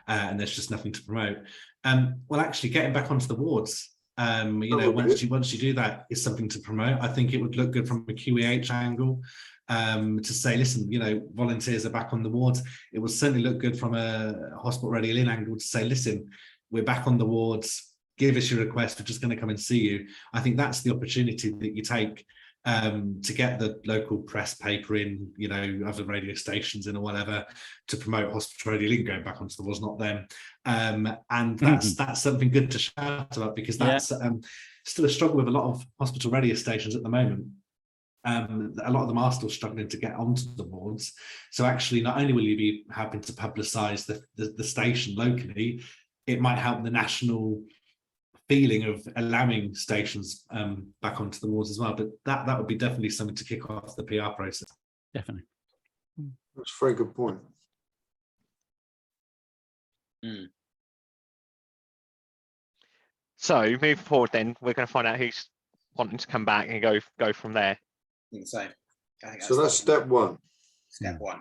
and there's just nothing to promote. Well, actually, getting back onto the wards, once you do that, is something to promote. I think it would look good from a QEH angle, to say, listen, volunteers are back on the wards. It will certainly look good from a Hospital Radio Lynn angle to say, listen, we're back on the wards. Give us your request. We're just going to come and see you. I think that's the opportunity that you take to get the local press paper in, other radio stations in or whatever, to promote Hospital Radio Lynn going back onto the wards, not them. And that's something good to shout about, because that's still a struggle with a lot of hospital radio stations at the moment. A lot of them are still struggling to get onto the wards. So actually, not only will you be helping to publicise the station locally, it might help the national feeling of allowing stations back onto the wards as well. But that would be definitely something to kick off the PR process. Definitely. That's a very good point. So moving forward, then we're going to find out who's wanting to come back and go from there. I think so. So that's step one. Step one.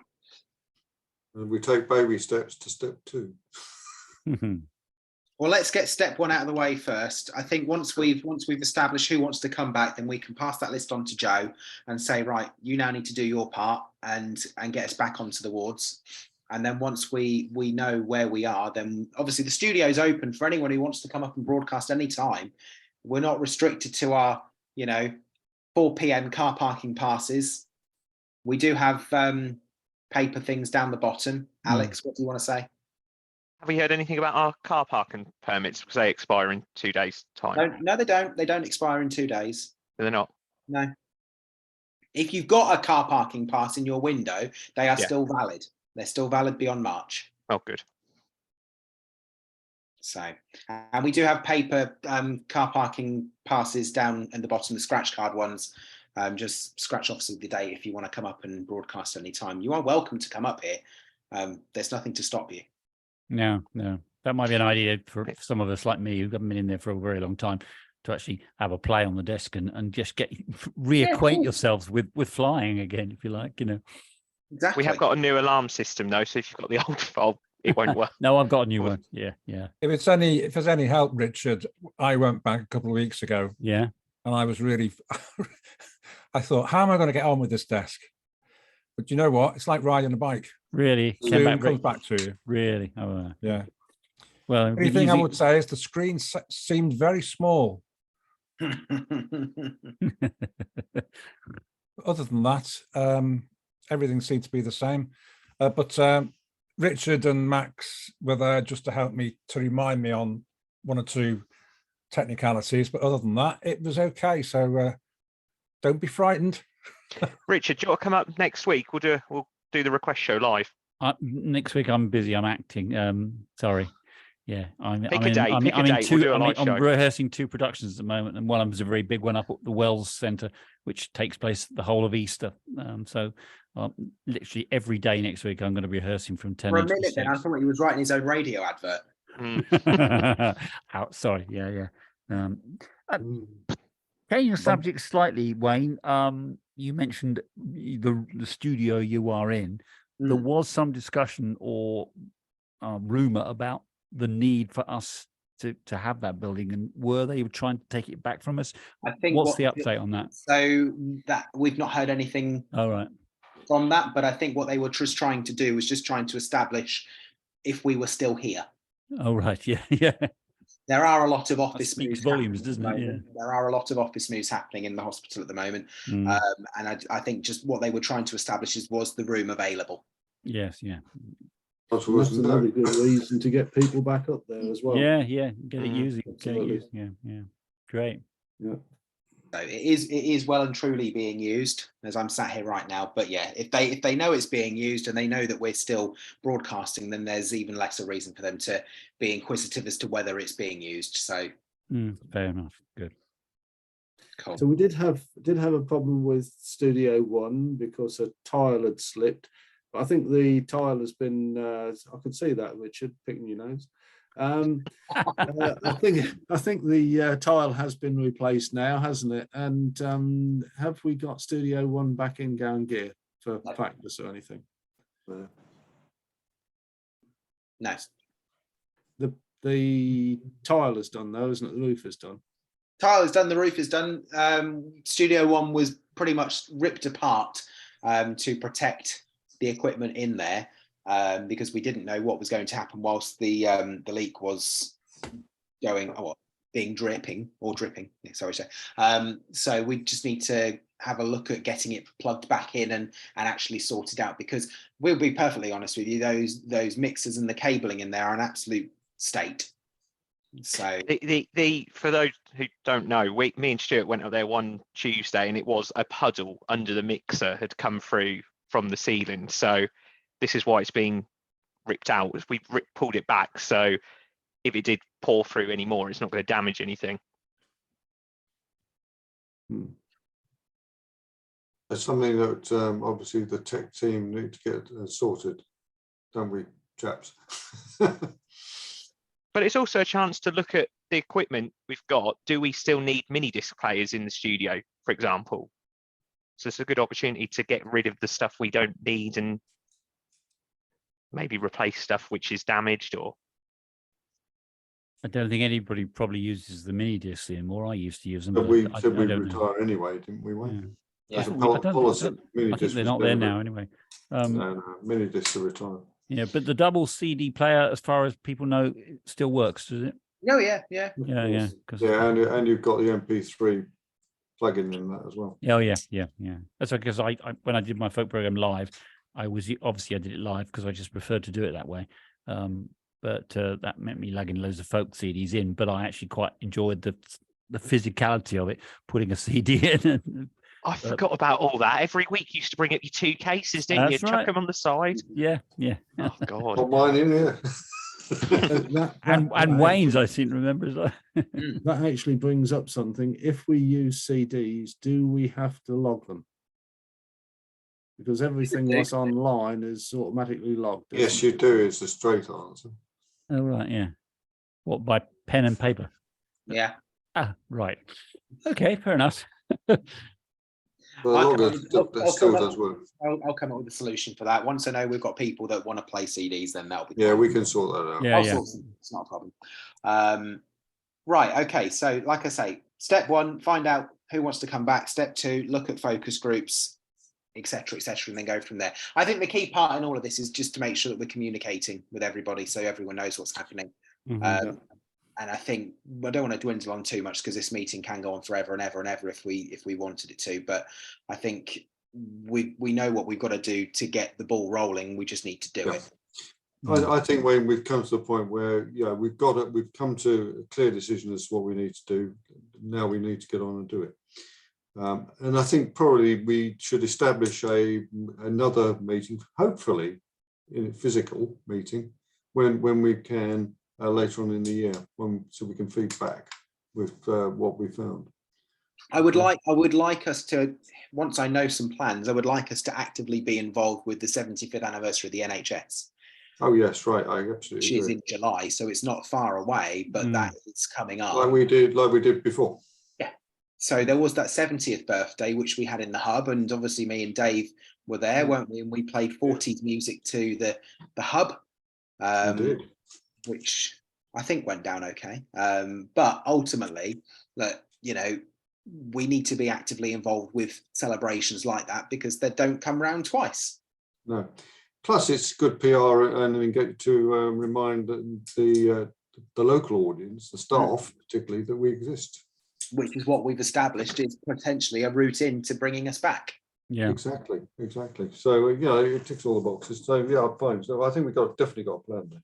And we take baby steps to step two. Well, let's get step one out of the way first. I think once we've established who wants to come back, then we can pass that list on to Joe and say, right, you now need to do your part and get us back onto the wards. And then once we know where we are, then obviously the studio's open for anyone who wants to come up and broadcast anytime. We're not restricted to our, 4 p.m. car parking passes. We do have paper things down the bottom. Alex, what do you want to say? Have we heard anything about our car parking permits? Because they expire in 2 days' time. No, they don't. They don't expire in 2 days. They're not? No. If you've got a car parking pass in your window, they are still valid. They're still valid beyond March. Oh, good. So, and we do have paper car parking passes down at the bottom, the scratch card ones. Just scratch off the date if you want to come up and broadcast any time. You are welcome to come up here. There's nothing to stop you. No, that might be an idea for some of us like me who haven't been in there for a very long time to actually have a play on the desk and just reacquaint yourselves with flying again, if you like. Exactly. We have got a new alarm system though, so if you've got the old file, it won't work. No, I've got a new one. Yeah. If there's any help, Richard, I went back a couple of weeks ago. Yeah. And I was really, I thought, how am I going to get on with this desk? But you know what? It's like riding a bike. Really? Soon comes back to you. Really? Oh, yeah. Well, the only thing I would say is the screen seemed very small. Other than that, everything seemed to be the same. But Richard and Max were there just to help me, to remind me on one or two technicalities. But other than that, it was okay. So don't be frightened. Richard, do you want to come up next week? We'll do the request show live. Next week I'm busy. I'm acting. Sorry. Yeah, I'm rehearsing 2 productions at the moment, and one of them's a very big one up at the Wells Centre, which takes place the whole of Easter. So literally every day next week I'm going to be rehearsing from 10 for a minute. Then I thought he was writing his own radio advert. Sorry, yeah. Changing the subject slightly, Wayne. You mentioned the studio you are in. There was some discussion or rumor about the need for us to have that building, and were they trying to take it back from us? I think what's the update on that? So that we've not heard anything from that, but I think what they were just trying to do was just trying to establish if we were still here. Oh right, yeah. There are a lot of office moves. Volumes, doesn't it? Yeah. There are a lot of office moves happening in the hospital at the moment, and I think just what they were trying to establish was the room available. Yes, yeah. That's another good reason to get people back up there as well. Yeah, get it using. Yeah. Great. Yeah. So it is well and truly being used as I'm sat here right now. But yeah, if they know it's being used and they know that we're still broadcasting, then there's even less a reason for them to be inquisitive as to whether it's being used. So fair enough. Good. Cool. So we did have a problem with Studio One because a tile had slipped. But I think the tile has been. I could see that, Richard, picking your nose. I think the tile has been replaced now, hasn't it? And have we got Studio One back in going gear for practice or anything? No. The tile is done though, isn't it? The roof is done. Tile is done. The roof is done. Studio One was pretty much ripped apart to protect the equipment in there. Because we didn't know what was going to happen whilst the leak was dripping. Sorry, so we just need to have a look at getting it plugged back in and actually sorted out. Because we'll be perfectly honest with you, those mixers and the cabling in there are an absolute state. So the for those who don't know, me and Stuart went up there one Tuesday, and it was a puddle under the mixer had come through from the ceiling. So this is why it's being ripped out. We pulled it back, so if it did pour through anymore, it's not going to damage anything. It's something that obviously the tech team need to get sorted, don't we, chaps? But it's also a chance to look at the equipment we've got. Do we still need mini disc players in the studio, for example? So it's a good opportunity to get rid of the stuff we don't need and maybe replace stuff which is damaged. Or I don't think anybody probably uses the mini discs anymore. I used to use them, but we said we'd retire anyway, didn't we? Yeah. I think they're not there now anyway. No, mini discs are retired. Yeah, but the double CD player, as far as people know, it still works, does it? Oh yeah. Yeah. And you've got the MP3 plug-in in that as well. Oh yeah. That's because I when I did my folk program live, I did it live because I just preferred to do it that way. But that meant me lugging loads of folk CDs in. But I actually quite enjoyed the physicality of it, putting a CD in. I forgot about all that. Every week you used to bring up your 2 cases, didn't you? That's right. Chuck them on the side. Yeah. Oh God. Got mine in here. And Wayne's, I seem to remember as well. That actually brings up something. If we use CDs, do we have to log them? Because everything that's online is automatically logged. Yes, you do. It's a straight answer. Oh, right, yeah. What, by pen and paper? Yeah. Ah, right. Okay, fair enough. Well, that still does work. I'll come up with a solution for that. Once I know we've got people that want to play CDs, then that'll be Yeah, fine. we can sort that out. Yeah, I'll sort some, it's not a problem. Right, okay, so like I say, step one, find out who wants to come back. Step two, look at focus groups, etc., and then go from there. I think the key part in all of this is just to make sure that we're communicating with everybody so everyone knows what's happening. And I think I don't want to dwindle on too much because this meeting can go on forever and ever and ever if we wanted it to. But I think we know what we've got to do to get the ball rolling. We just need to do it. I think when we've come to the point where we've come to a clear decision as to what we need to do. Now we need to get on and do it. And I think probably we should establish another meeting, hopefully in a physical meeting, when we can later on in the year, so we can feed back with what we found. I would like us to, once I know some plans, I would like us to actively be involved with the 75th anniversary of the NHS. Oh yes, right. I absolutely which agree. is in July, so it's not far away, but that is coming up. Like we did before. Yeah. So there was that 70th birthday, which we had in the hub, and obviously me and Dave were there, weren't we? And we played 40s music to the hub, which I think went down okay. But ultimately, we need to be actively involved with celebrations like that because they don't come round twice. No. Plus, it's good PR and get to remind the local audience, the staff particularly, that we exist. Which is what we've established is potentially a route into bringing us back. Yeah, exactly. So it ticks all the boxes. So yeah, fine. So I think we've definitely got a plan there.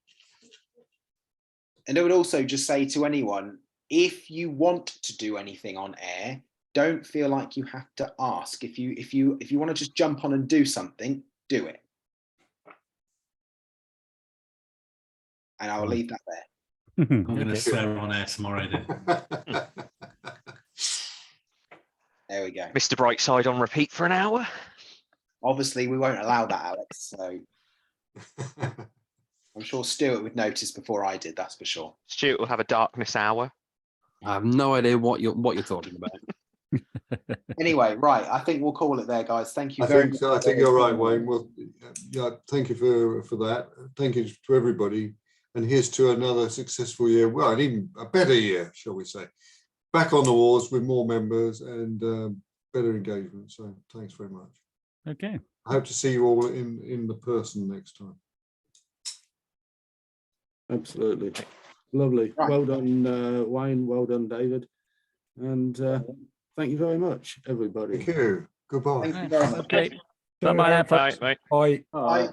And I would also just say to anyone, if you want to do anything on air, don't feel like you have to ask. If you want to just jump on and do something, do it. And I'll leave that there. I'm going to swear on air tomorrow. There we go. Mr. Brightside on repeat for an hour. Obviously, we won't allow that, Alex. So I'm sure Stuart would notice before I did. That's for sure. Stuart will have a darkness hour. I have no idea what you're talking about. Anyway, right. I think we'll call it there, guys. Thank you very much. I think you're right, Wayne. Well, thank you for that. Thank you to everybody. And here's to another successful year. Well, and even a better year, shall we say. Back on the wars with more members and better engagement. So thanks very much. Okay. I hope to see you all in the person next time. Absolutely. Lovely. Right. Well done, Wayne. Well done, David. And thank you very much, everybody. Thank you. Goodbye. Thank you very much. Okay. Bye-bye. Bye. Bye. Bye.